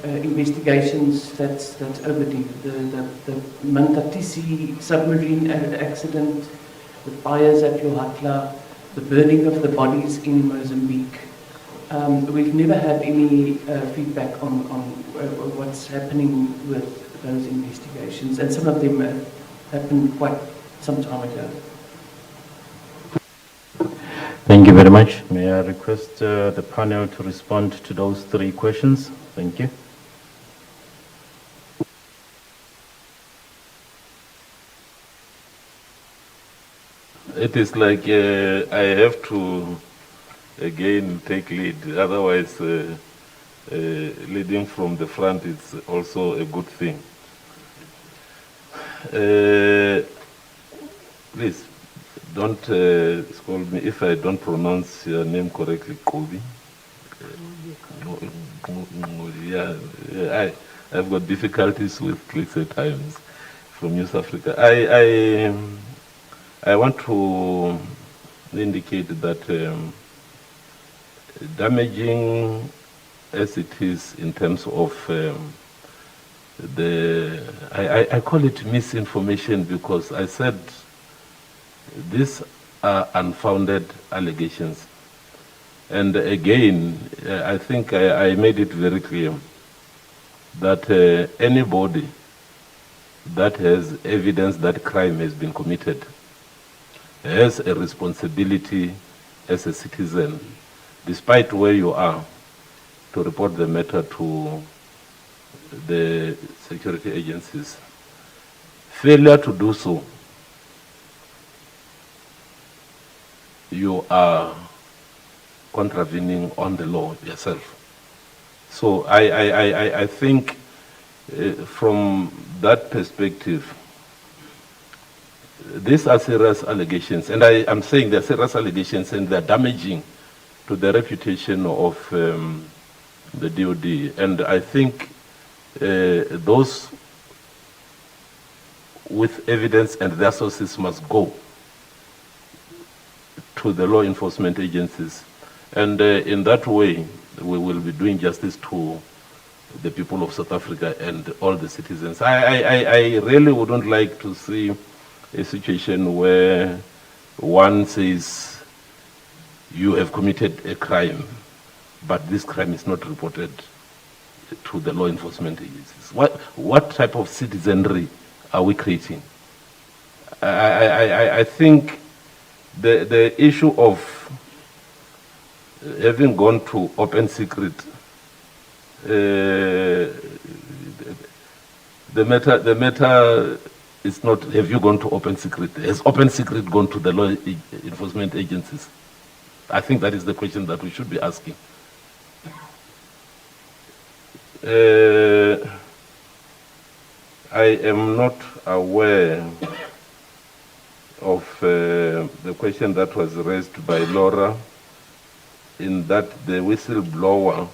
investigations that's overdue. The Mantatisi submarine accident, the fires at Yohatla, the burning of the bodies in Mozambique. We've never had any feedback on what's happening with those investigations, and some of them happened quite some time ago. Thank you very much. May I request the panel to respond to those three questions? Thank you. It is like I have to again take lead, otherwise leading from the front is also a good thing. Please don't scold me if I don't pronounce your name correctly, Kobi. Yeah, I've got difficulties with clicks at times from South Africa. I want to indicate that damaging as it is in terms of I call it misinformation, because I said these are unfounded allegations. And again, I think I made it very clear that anybody that has evidence that crime has been committed has a responsibility as a citizen, despite where you are, to report the matter to the security agencies. Failure to do so, you are contravening on the law yourself. So I think from that perspective, these are serious allegations, and I am saying they're serious allegations, and they're damaging to the reputation of the DOD. And I think those with evidence and their sources must go to the law enforcement agencies. And in that way, we will be doing justice to the people of South Africa and all the citizens. I really wouldn't like to see a situation where one says you have committed a crime, but this crime is not reported to the law enforcement agencies. What type of citizenry are we creating? I think the issue of having gone to open secret, the matter is not have you gone to open secret. Has open secret gone to the law enforcement agencies? I think that is the question that we should be asking. I am not aware of the question that was raised by Laura, in that the whistleblower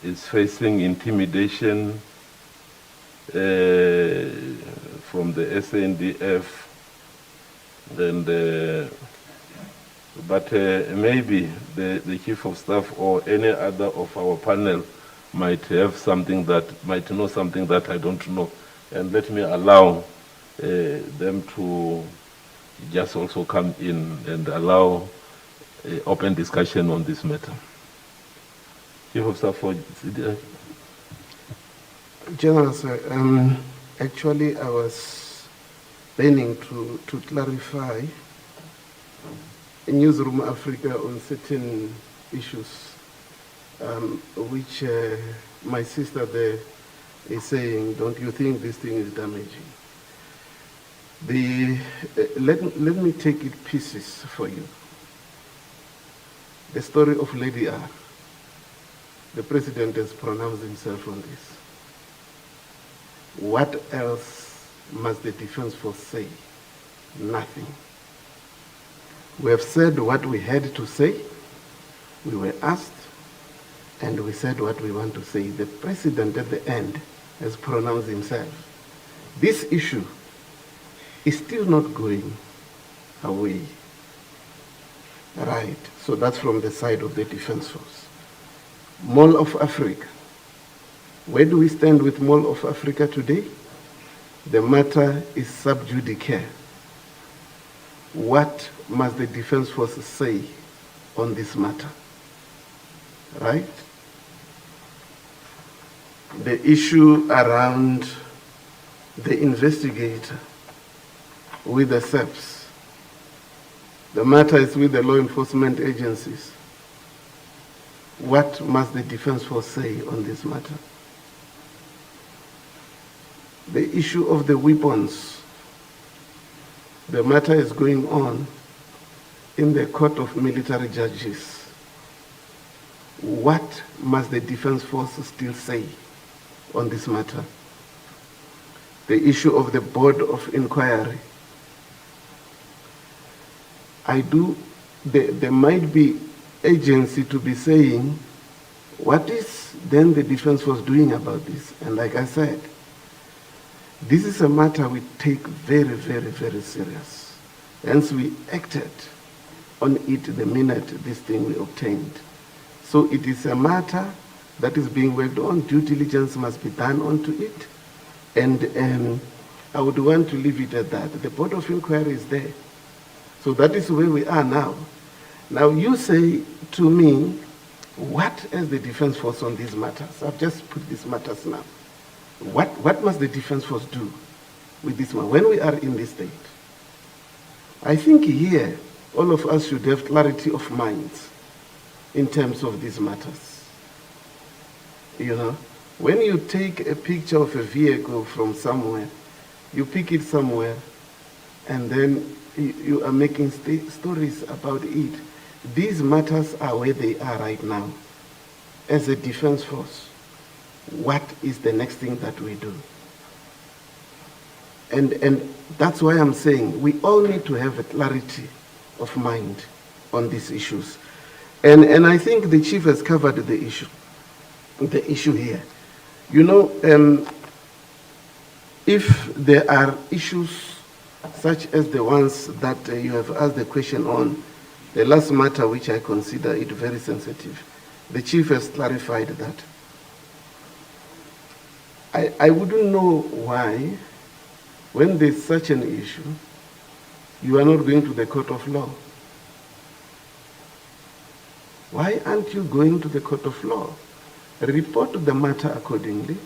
is facing intimidation from the SANDF, and but maybe the chief of staff or any other of our panel might have something that, might know something that I don't know, and let me allow them to just also come in and allow open discussion on this matter. Chief of Staff for General, sir, actually I was planning to clarify in Newsroom Africa on certain issues, which my sister there is saying, don't you think this thing is damaging? Let me take it pieces for you. The story of Lady R. The president has pronounced himself on this. What else must the Defense Force say? Nothing. We have said what we had to say. We were asked, and we said what we want to say. The president at the end has pronounced himself. This issue is still not going away. Right, so that's from the side of the Defense Force. Mall of Africa. Where do we stand with Mall of Africa today? The matter is sub judice. What must the Defense Force say on this matter? Right? The issue around the investigator with the SEPs. The matter is with the law enforcement agencies. What must the Defense Force say on this matter? The issue of the weapons. The matter is going on in the Court of Military Judges. What must the Defense Force still say on this matter? The issue of the Board of Inquiry. There might be agency to be saying, what is then the Defense Force doing about this? And like I said, this is a matter we take very, very, very serious. Hence we acted on it the minute this thing we obtained. So it is a matter that is being worked on. Due diligence must be done onto it. And I would want to leave it at that. The Board of Inquiry is there. So that is where we are now. Now you say to me, what is the Defence Force on these matters? I've just put these matters now. What must the Defence Force do with this one when we are in this state? I think here, all of us should have clarity of minds in terms of these matters. You know, when you take a picture of a vehicle from somewhere, you pick it somewhere, and then you are making stories about it. These matters are where they are right now. As a Defence Force, what is the next thing that we do? And that's why I'm saying we all need to have a clarity of mind on these issues. And I think the Chief has covered the issue here. You know, if there are issues such as the ones that you have asked the question on, the last matter which I consider it very sensitive, the Chief has clarified that. I wouldn't know why, when there's such an issue, you are not going to the court of law. Why aren't you going to the court of law? Report the matter accordingly,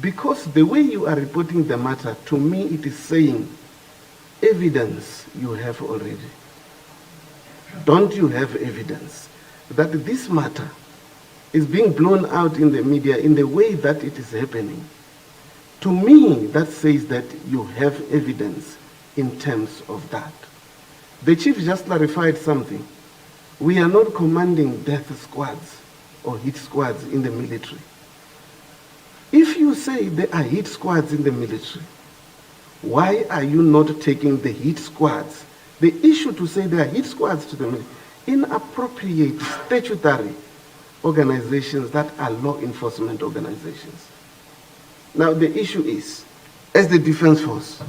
because the way you are reporting the matter, to me it is saying evidence you have already. Don't you have evidence that this matter is being blown out in the media in the way that it is happening? To me, that says that you have evidence in terms of that. The Chief just clarified something. We are not commanding death squads or hit squads in the military. If you say there are hit squads in the military, why are you not taking the hit squads? The issue to say there are hit squads to the military, inappropriate statutory organizations that are law enforcement organizations. Now the issue is, as the Defence Force,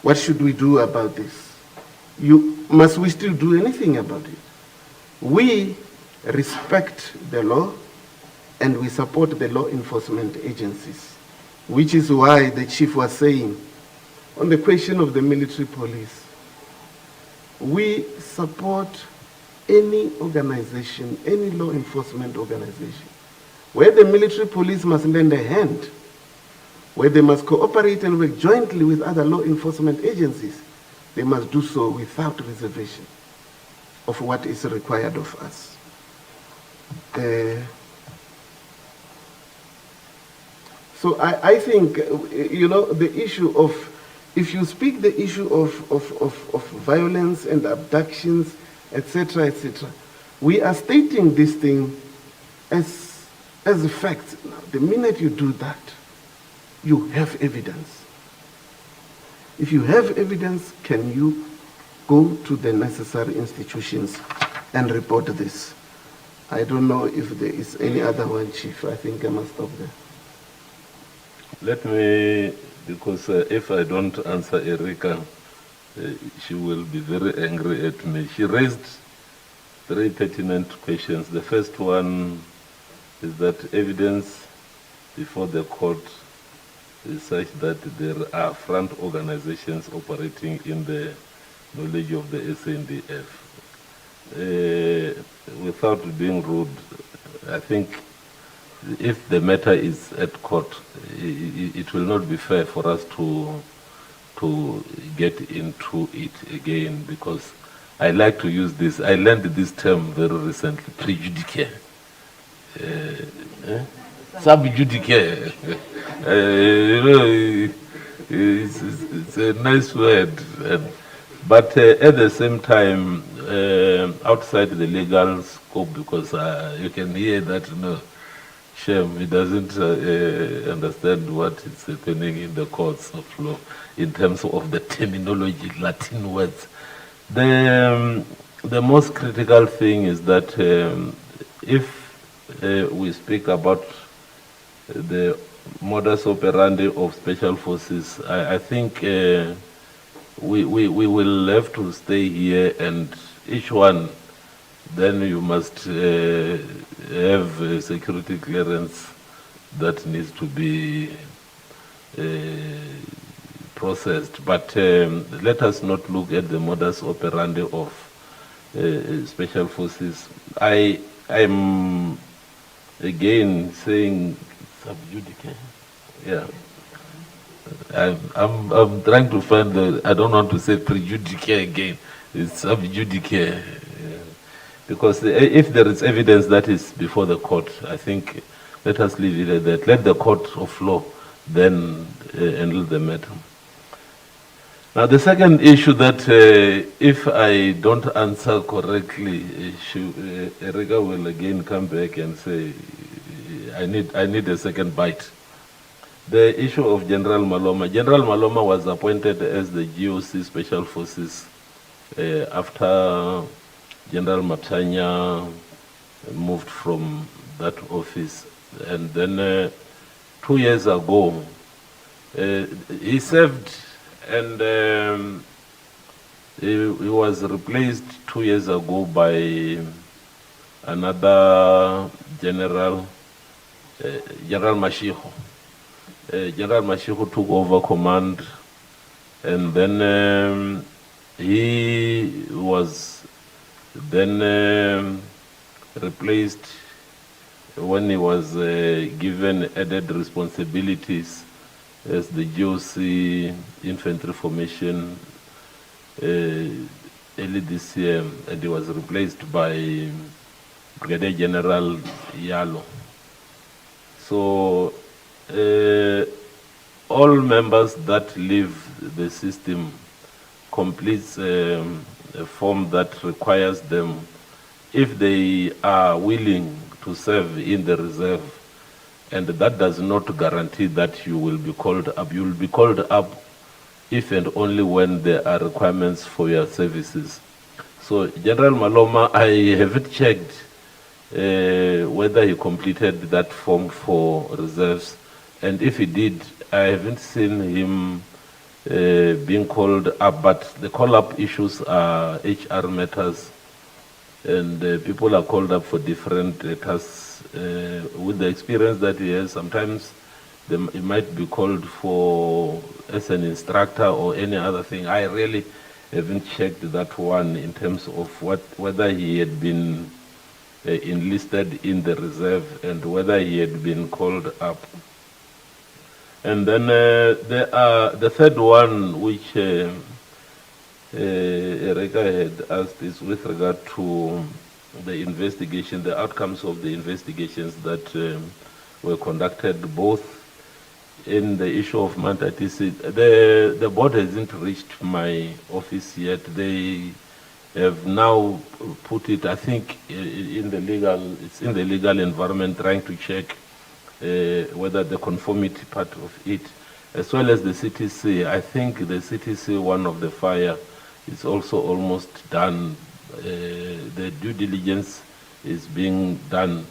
what should we do about this? Must we still do anything about it? We respect the law and we support the law enforcement agencies, which is why the Chief was saying, on the question of the military police, we support any organization, any law enforcement organization, where the military police must lend a hand, where they must cooperate and work jointly with other law enforcement agencies. They must do so without reservation of what is required of us. So I think, you know, the issue of, if you speak the issue of violence and abductions, etc., we are stating this thing as a fact. Now, the minute you do that, you have evidence. If you have evidence, can you go to the necessary institutions and report this? I don't know if there is any other one, Chief. I think I must stop there. Let me, because if I don't answer Erika, she will be very angry at me. She raised 3 pertinent questions. The first one is that evidence before the court is such that there are front organizations operating in the knowledge of the SANDF. Without being rude, I think if the matter is at court, it will not be fair for us to get into it again, because I like to use this. I learned this term very recently, prejudice. Sub judice. You know, it's a nice word. But at the same time, outside the legal scope, because you can hear that, Shem, he doesn't understand what is happening in the courts of law in terms of the terminology, Latin words. The most critical thing is that if we speak about the modus operandi of special forces, I think we will have to stay here and each one then you must have a security clearance that needs to be processed. But let us not look at the modus operandi of special forces. I am again saying sub judice. Yeah. I'm trying to find the, I don't want to say prejudice again. It's sub judice. Yeah. Because if there is evidence that is before the court, I think let us leave it at that. Let the court of law then handle the matter. Now, the second issue that if I don't answer correctly, Erika will again come back and say, I need a second bite. The issue of General Maloma. General Maloma was appointed as the GOC Special Forces after General Mapsanya moved from that office. And then 2 years ago, he served and he was replaced 2 years ago by another General Mashiho. General Mashiho took over command, and then he was then replaced when he was given added responsibilities as the GOC infantry formation early this year, and he was replaced by Brigadier General Yalo. So all members that leave the system completes a form that requires them, if they are willing to serve in the reserve, and that does not guarantee that you will be called up. You will be called up if and only when there are requirements for your services. So General Maloma, I haven't checked whether he completed that form for reserves, and if he did, I haven't seen him being called up, but the call-up issues are HR matters, and people are called up for different tasks. With the experience that he has, sometimes he might be called for as an instructor or any other thing. I really haven't checked that one in terms of whether he had been enlisted in the reserve and whether he had been called up. And then the third one, which Erika had asked, is with regard to the investigation, the outcomes of the investigations that were conducted both in the issue of Mantatisi. The board hasn't reached my office yet. They have now put it, I think, in the legal environment, trying to check whether the conformity part of it, as well as the CTC. I think the CTC, one of the fire, is also almost done. The due diligence is being done.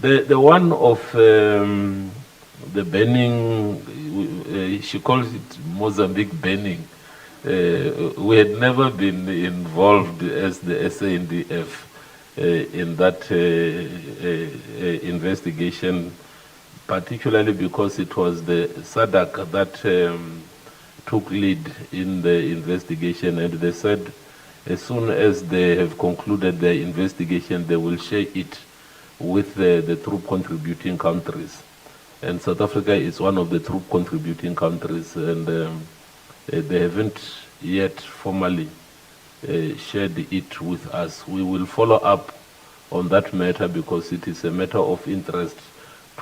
The one of the banning, she calls it Mozambique banning. We had never been involved as the SANDF in that investigation, particularly because it was the SADC that took lead in the investigation, and they said as soon as they have concluded their investigation, they will share it with the troop contributing countries. And South Africa is one of the troop contributing countries, and they haven't yet formally shared it with us. We will follow up on that matter because it is a matter of interest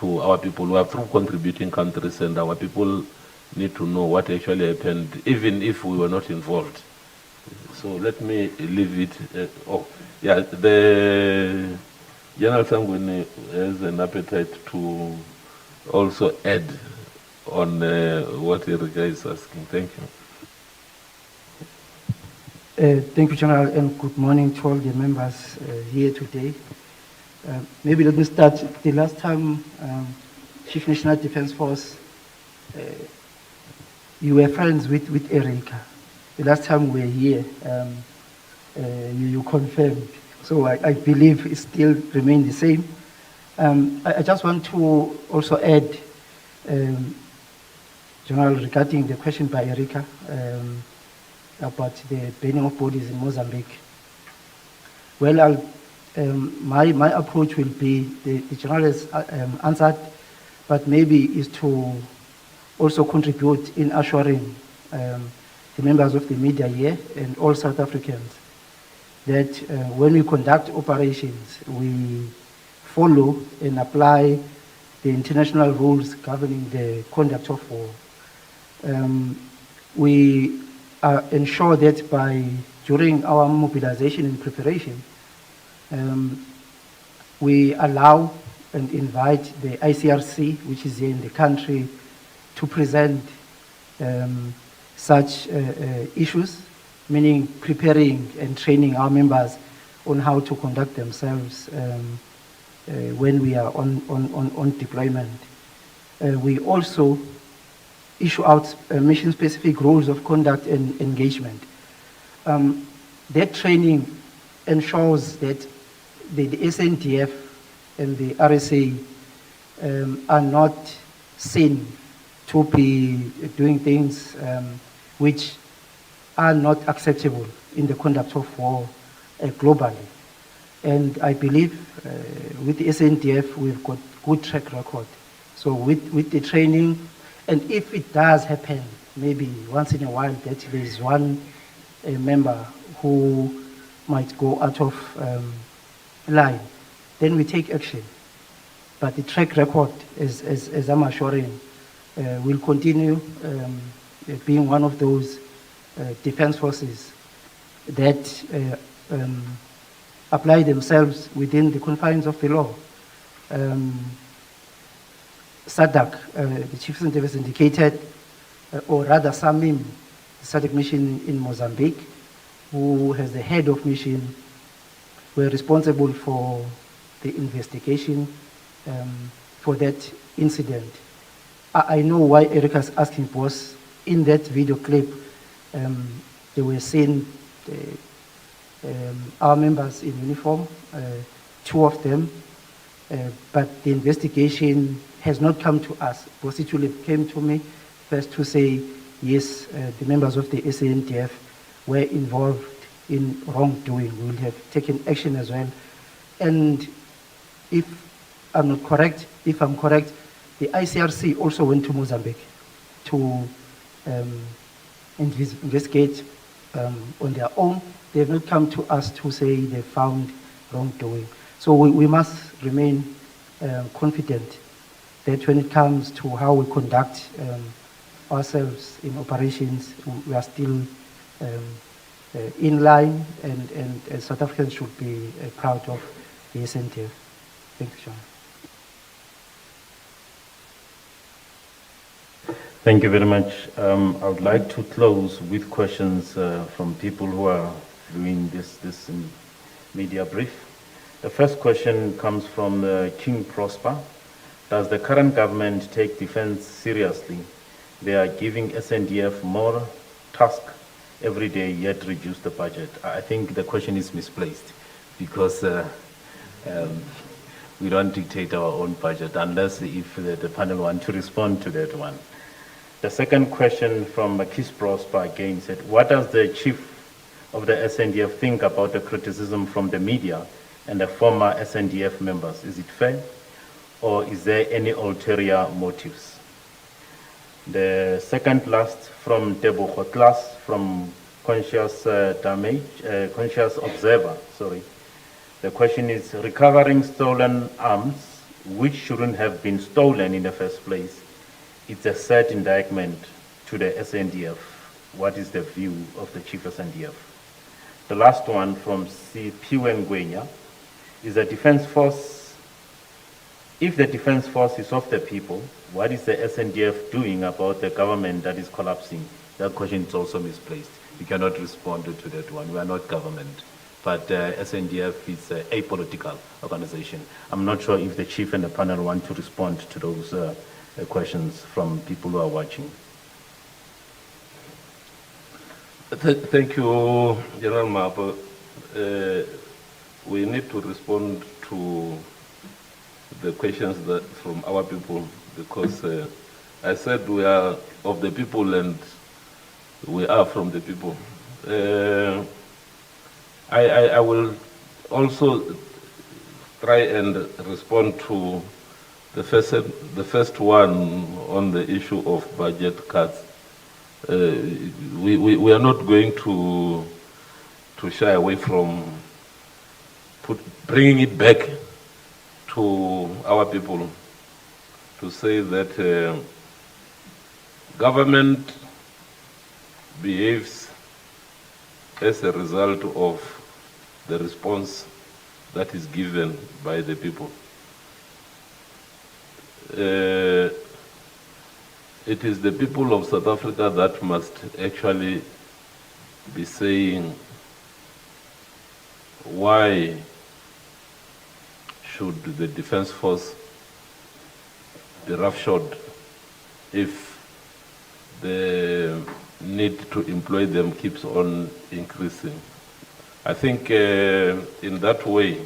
to our people who are troop contributing countries, and our people need to know what actually happened, even if we were not involved. So let me leave it. The General Sangweni has an appetite to also add on what Erika is asking. Thank you. Thank you, General, and good morning to all the members here today. Maybe let me start. The last time Chief National Defence Force, you were friends with Erika. The last time we were here, you confirmed, So I believe it still remains the same. I just want to also add, General, regarding the question by Erika about the banning of bodies in Mozambique. Well, my approach will be, the General has answered, but maybe is to also contribute in assuring the members of the media here and all South Africans that when we conduct operations, we follow and apply the international rules governing the conduct of war. We ensure that during our mobilization and preparation, we allow and invite the ICRC, which is here in the country, to present such issues, meaning preparing and training our members on how to conduct themselves when we are on deployment. We also issue out mission-specific rules of conduct and engagement. That training ensures that the SANDF and the RSA are not seen to be doing things which are not acceptable in the conduct of war globally. And I believe with the SANDF, we've got good track record. So with the training, and if it does happen, maybe once in a while that there is one member who might go out of line, then we take action. But the track record, as I'm assuring, will continue being one of those defense forces that apply themselves within the confines of the law. SADC, the Chief SANDF has indicated, or rather SAMIM, the SADC mission in Mozambique, who has the head of mission, were responsible for the investigation for that incident. I know why Erica's asking was in that video clip, they were seen our members in uniform, 2 of them, but the investigation has not come to us. Positively came to me first to say, yes, the members of the SANDF were involved in wrongdoing. We will have taken action as well. And if I'm correct, the ICRC also went to Mozambique to investigate on their own. They have not come to us to say they found wrongdoing. So we must remain confident that when it comes to how we conduct ourselves in operations, we are still in line, and South Africans should be proud of the SANDF. Thank you, Sean. Thank you very much. I would like to close with questions from people who are doing this media brief. The first question comes from King Prosper. Does the current government take defense seriously? They are giving SANDF more task every day, yet reduce the budget. I think the question is misplaced because we don't dictate our own budget unless if the panel want to respond to that one. The second question from Makis Prosper again said, what does the chief of the SANDF think about the criticism from the media and the former SANDF members? Is it fair, or is there any ulterior motives? The second last from Tebo Khotlas from Conscious Observer, sorry. The question is, recovering stolen arms, which shouldn't have been stolen in the first place, it's a sad indictment to the SANDF. What is the view of the Chief SANDF? The last one from Piwen Gwenya is the Defense Force. If the Defense Force is of the people, what is the SANDF doing about the government that is collapsing? That question is also misplaced. We cannot respond to that one. We are not government. But SANDF is a apolitical organization. I'm not sure if the Chief and the panel want to respond to those questions from people who are watching. Thank you, General Mabo. we need to respond to the questions that from our people, because I said we are of the people and we are from the people. I will also try and respond to the first one on the issue of budget cuts. We are not going to shy away from bringing it back to our people to say that government behaves as a result of the response that is given by the people. It is the people of South Africa that must actually be saying why should the Defence Force be roughshod if the need to employ them keeps on increasing. I think in that way,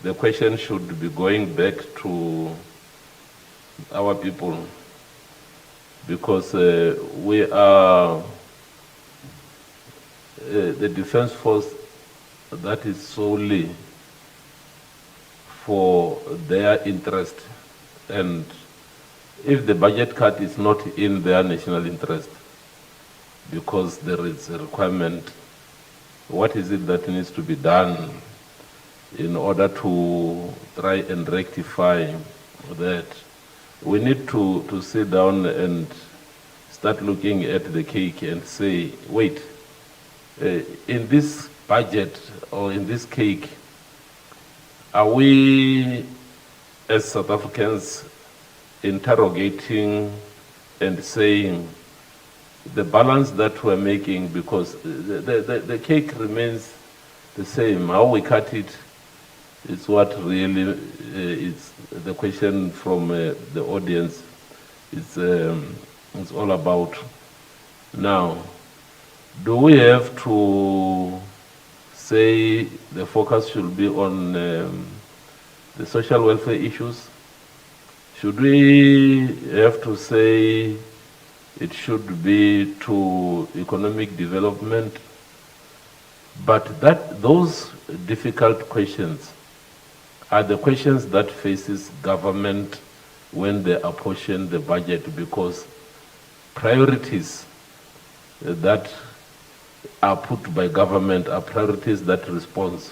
the question should be going back to our people, because we are the Defence Force that is solely for their interest, and if the budget cut is not in their national interest, because there is a requirement, what is it that needs to be done in order to try and rectify that? We need to sit down and start looking at the cake and say, wait, in this budget or in this cake, are we as South Africans interrogating and saying the balance that we're making, because the cake remains the same. How we cut it is what really is the question from the audience. It's all about. Now, do we have to say the focus should be on the social welfare issues? Should we have to say it should be to economic development? But those difficult questions are the questions that faces government when they apportion the budget, because priorities that are put by government are priorities that respond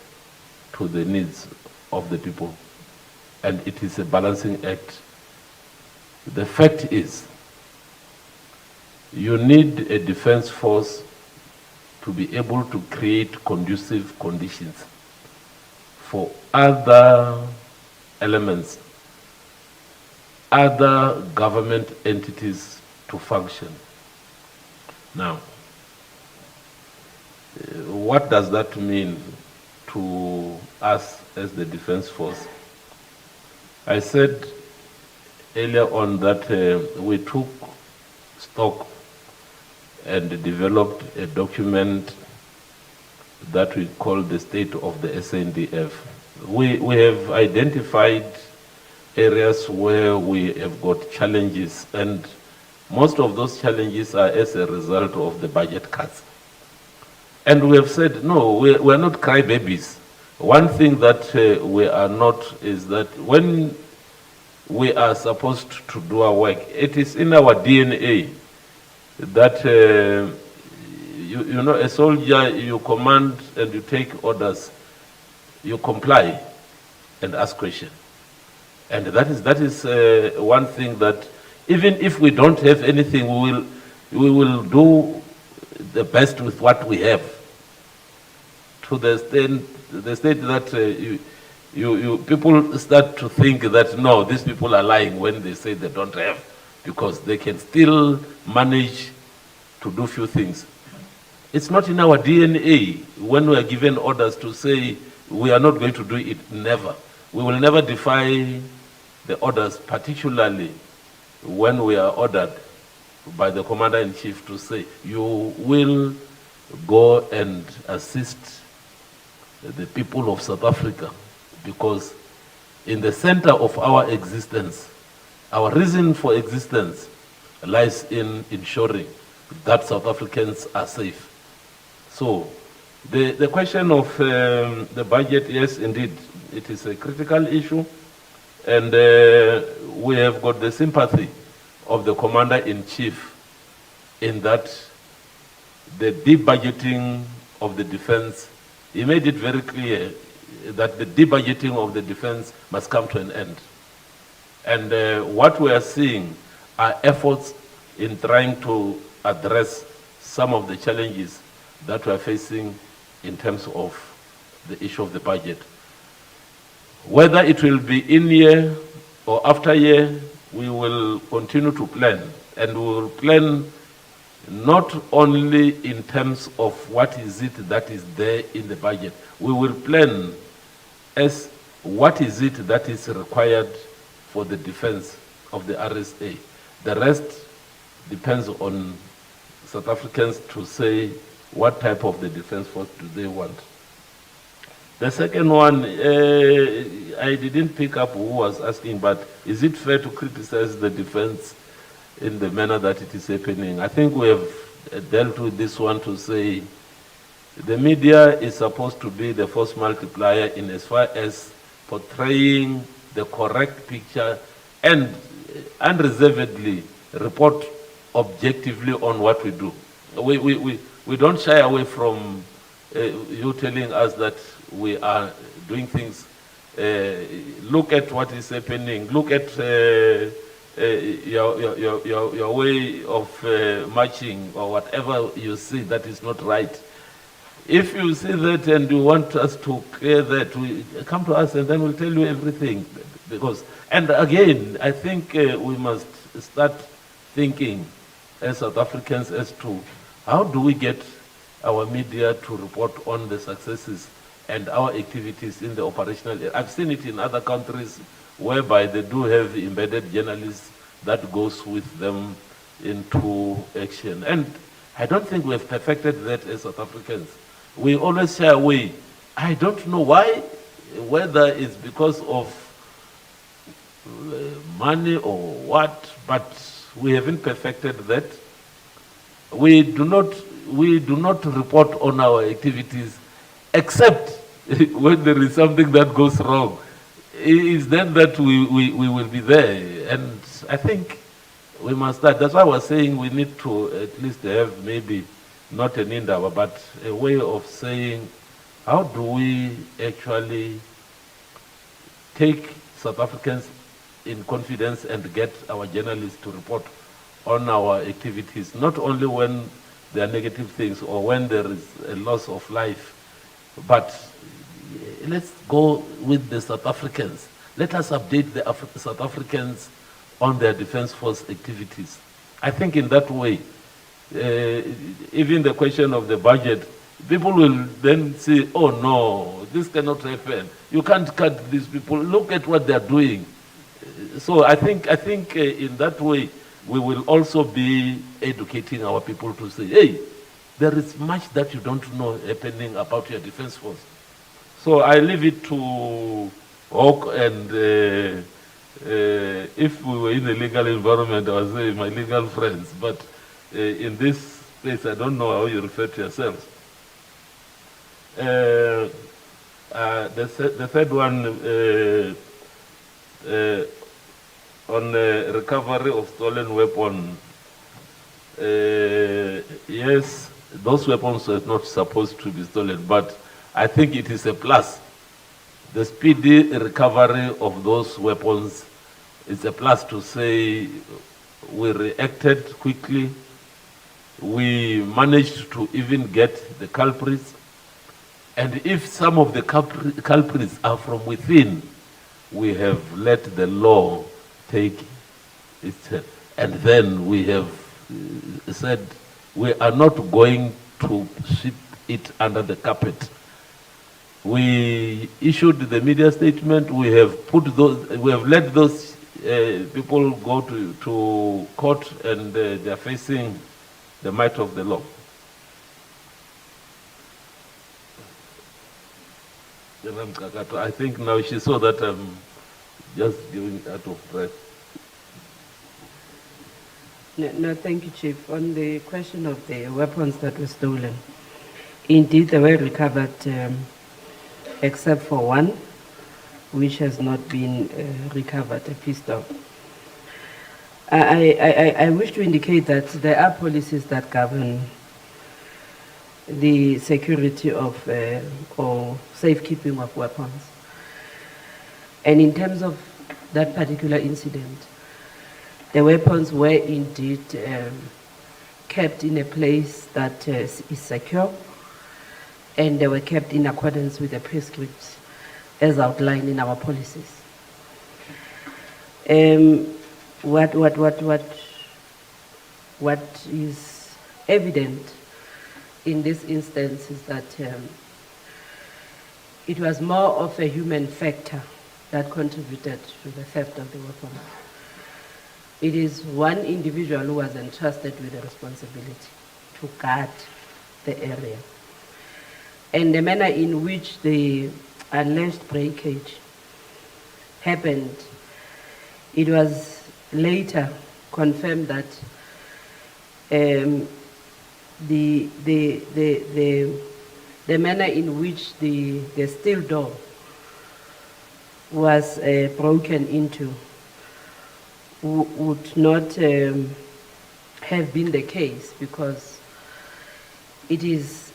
to the needs of the people. And it is a balancing act. The fact is, you need a defense force to be able to create conducive conditions for other elements, other government entities to function. Now, what does that mean to us as the defense force? I said earlier on that we took stock and developed a document that we call the state of the SANDF. We have identified areas where we have got challenges, and most of those challenges are as a result of the budget cuts. And we have said, no, we're not crybabies. One thing that we are not is that when we are supposed to do our work, it is in our DNA that, you know, a soldier, you command and you take orders, you comply and ask questions. And that is one thing that, even if we don't have anything, we will do the best with what we have, to the state that people start to think that, no, these people are lying when they say they don't have, because they can still manage to do few things. It's not in our DNA when we are given orders to say we are not going to do it. Never. We will never defy the orders, particularly when we are ordered by the commander-in-chief to say, you will go and assist the people of South Africa, because in the center of our existence, our reason for existence lies in ensuring that South Africans are safe. So the question of the budget, yes, indeed, it is a critical issue, and we have got the sympathy of the Commander-in-Chief in that the debudgeting of the defense, he made it very clear that the debudgeting of the defense must come to an end. And what we are seeing are efforts in trying to address some of the challenges that we are facing in terms of the issue of the budget. Whether it will be in year or after year, we will continue to plan, and we will plan not only in terms of what is it that is there in the budget. We will plan as what is it that is required for the defense of the RSA. The rest depends on South Africans to say what type of the defense force do they want. The second one, I didn't pick up who was asking, but is it fair to criticize the defense in the manner that it is happening? I think we have dealt with this one to say the media is supposed to be the force multiplier in as far as portraying the correct picture and unreservedly report objectively on what we do. We don't shy away from you telling us that we are doing things. Look at what is happening. Look at your way of marching or whatever you see that is not right. If you see that and you want us to clear that, come to us and then we'll tell you everything. And again, I think we must start thinking as South Africans as to how do we get our media to report on the successes and our activities in the operational area. I've seen it in other countries whereby they do have embedded journalists that goes with them into action. And I don't think we have perfected that as South Africans. We always shy away. I don't know why, whether it's because of money or what, but we haven't perfected that. We do not report on our activities except when there is something that goes wrong. It is then that we will be there. And I think we must start. That's why I was saying we need to at least have maybe not an indaba, but a way of saying how do we actually take South Africans in confidence and get our journalists to report on our activities, not only when there are negative things or when there is a loss of life, but let's go with the South Africans. Let us update the South Africans on their defense force activities. I think in that way, even the question of the budget, people will then say, oh no, this cannot happen. You can't cut these people. Look at what they're doing. So I think in that way, we will also be educating our people to say, hey, there is much that you don't know happening about your defense force. So I leave it to Hawk, and if we were in a legal environment, I would say my legal friends, but in this place, I don't know how you refer to yourselves. The third one, on recovery of stolen weapon, yes, those weapons are not supposed to be stolen, but I think it is a plus. The speedy recovery of those weapons is a plus to say we reacted quickly, we managed to even get the culprits, and if some of the culprits are from within, we have let the law take its head. And then we have said we are not going to sweep it under the carpet. We issued the media statement. We have let those people go to court, and they are facing the might of the law. I think now she saw that I'm just giving out of breath. No, thank you, Chief. On the question of the weapons that were stolen, indeed they were recovered, except for one, which has not been recovered, a pistol. I wish to indicate that there are policies that govern the security of or safekeeping of weapons. And in terms of that particular incident, the weapons were indeed kept in a place that is secure, and they were kept in accordance with the prescripts as outlined in our policies. What is evident in this instance is that it was more of a human factor that contributed to the theft of the weapon. It is one individual who was entrusted with the responsibility to guard the area. And the manner in which the alleged breakage happened, it was later confirmed that the manner in which the steel door was broken into would not have been the case, because it is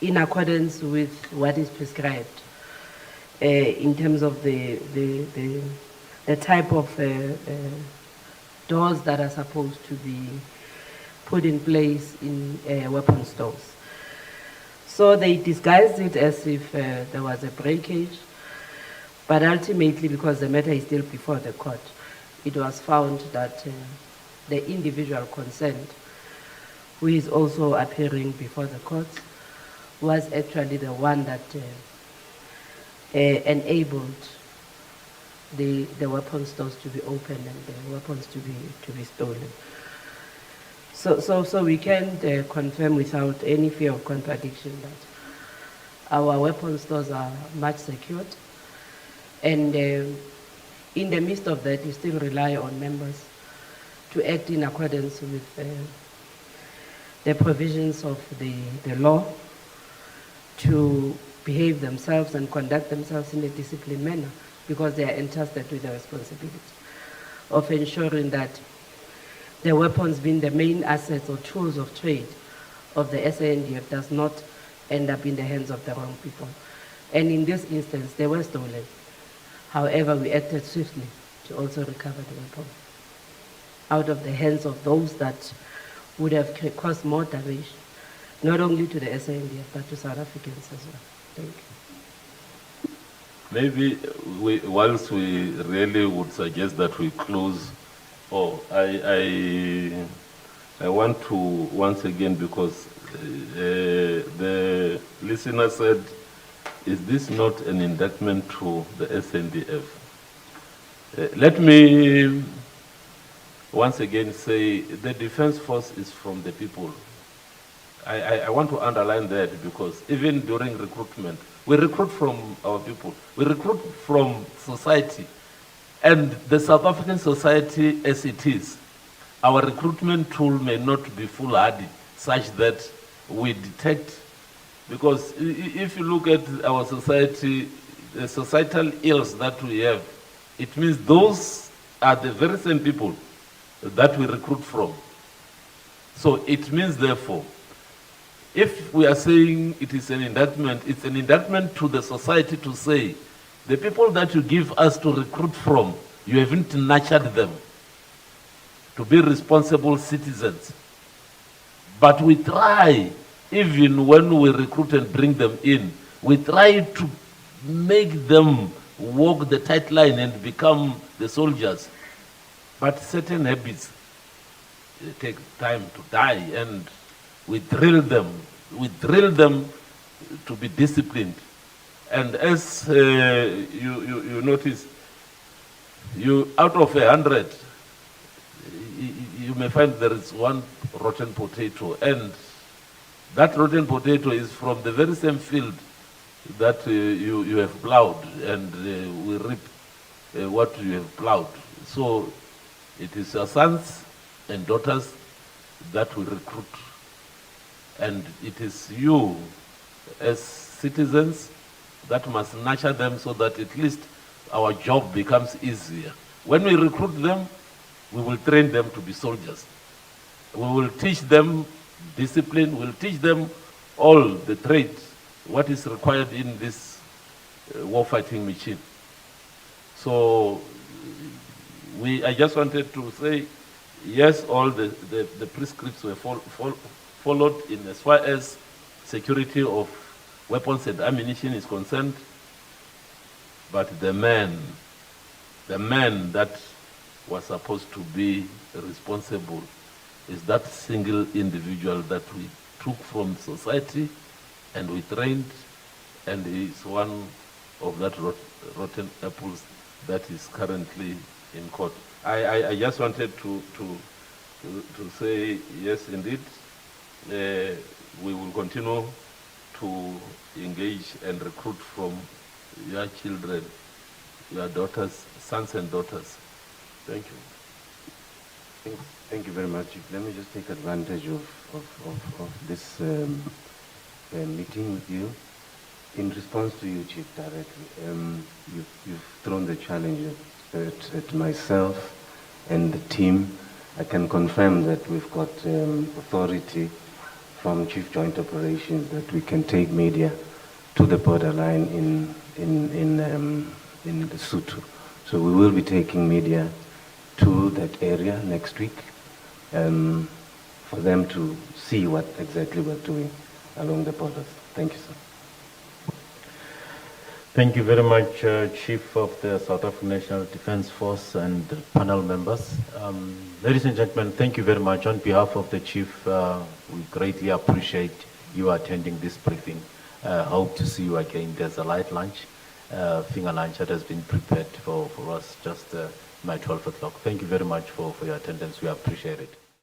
in accordance with what is prescribed in terms of the type of doors that are supposed to be put in place in weapon stores. So they disguised it as if there was a breakage, but ultimately, because the matter is still before the court, it was found that the individual concerned, who is also appearing before the court, was actually the one that enabled the weapon stores to be opened and the weapons to be stolen. So we can confirm without any fear of contradiction that our weapon stores are much secured, and in the midst of that, we still rely on members to act in accordance with the provisions of the law, to behave themselves and conduct themselves in a disciplined manner, because they are entrusted with the responsibility of ensuring that the weapons, being the main assets or tools of trade of the SANDF, does not end up in the hands of the wrong people. And in this instance, they were stolen. However, we acted swiftly to also recover the weapon out of the hands of those that would have caused more damage, not only to the SANDF, but to South Africans as well. Thank you. Maybe whilst we really would suggest that we close, I want to once again, because the listener said, is this not an indictment to the SANDF? Let me once again say the defense force is from the people. I want to underline that, because even during recruitment, we recruit from our people. We recruit from society. And the South African society as it is, our recruitment tool may not be foolhardy, such that we detect, because if you look at our society, the societal ills that we have, it means those are the very same people that we recruit from. So it means, therefore, if we are saying it is an indictment, it's an indictment to the society to say, the people that you give us to recruit from, you haven't nurtured them to be responsible citizens. But we try, even when we recruit and bring them in, we try to make them walk the tight line and become the soldiers. But certain habits take time to die, and we drill them to be disciplined. And as you notice, out of 100, you may find there is one rotten potato, and that rotten potato is from the very same field that you have plowed, and we reap what you have plowed. So it is your sons and daughters that we recruit. And it is you, as citizens, that must nurture them so that at least our job becomes easier. When we recruit them, we will train them to be soldiers. We will teach them discipline, we'll teach them all the trades, what is required in this war-fighting machine. So I just wanted to say, yes, all the prescripts were followed in as far as security of weapons and ammunition is concerned, but the man that was supposed to be responsible is that single individual that we took from society and we trained, and he is one of that rotten apples that is currently in court. I just wanted to say, yes, indeed, we will continue to engage and recruit from your children, your daughters, sons and daughters. Thank you. Thank you very much. Let me just take advantage of this meeting with you. In response to you, Chief, directly, you've thrown the challenge at myself and the team. I can confirm that we've got authority from Chief Joint Operations that we can take media to the borderline in Lesotho. So we will be taking media to that area next week for them to see what exactly we're doing along the borders. Thank you, sir. Thank you very much, Chief of the South African National Defence Force and panel members. Ladies and gentlemen, thank you very much. On behalf of the Chief, we greatly appreciate you attending this briefing. Hope to see you again. There's a light lunch, finger lunch that has been prepared for us just by 12 o'clock. Thank you very much for your attendance. We appreciate it.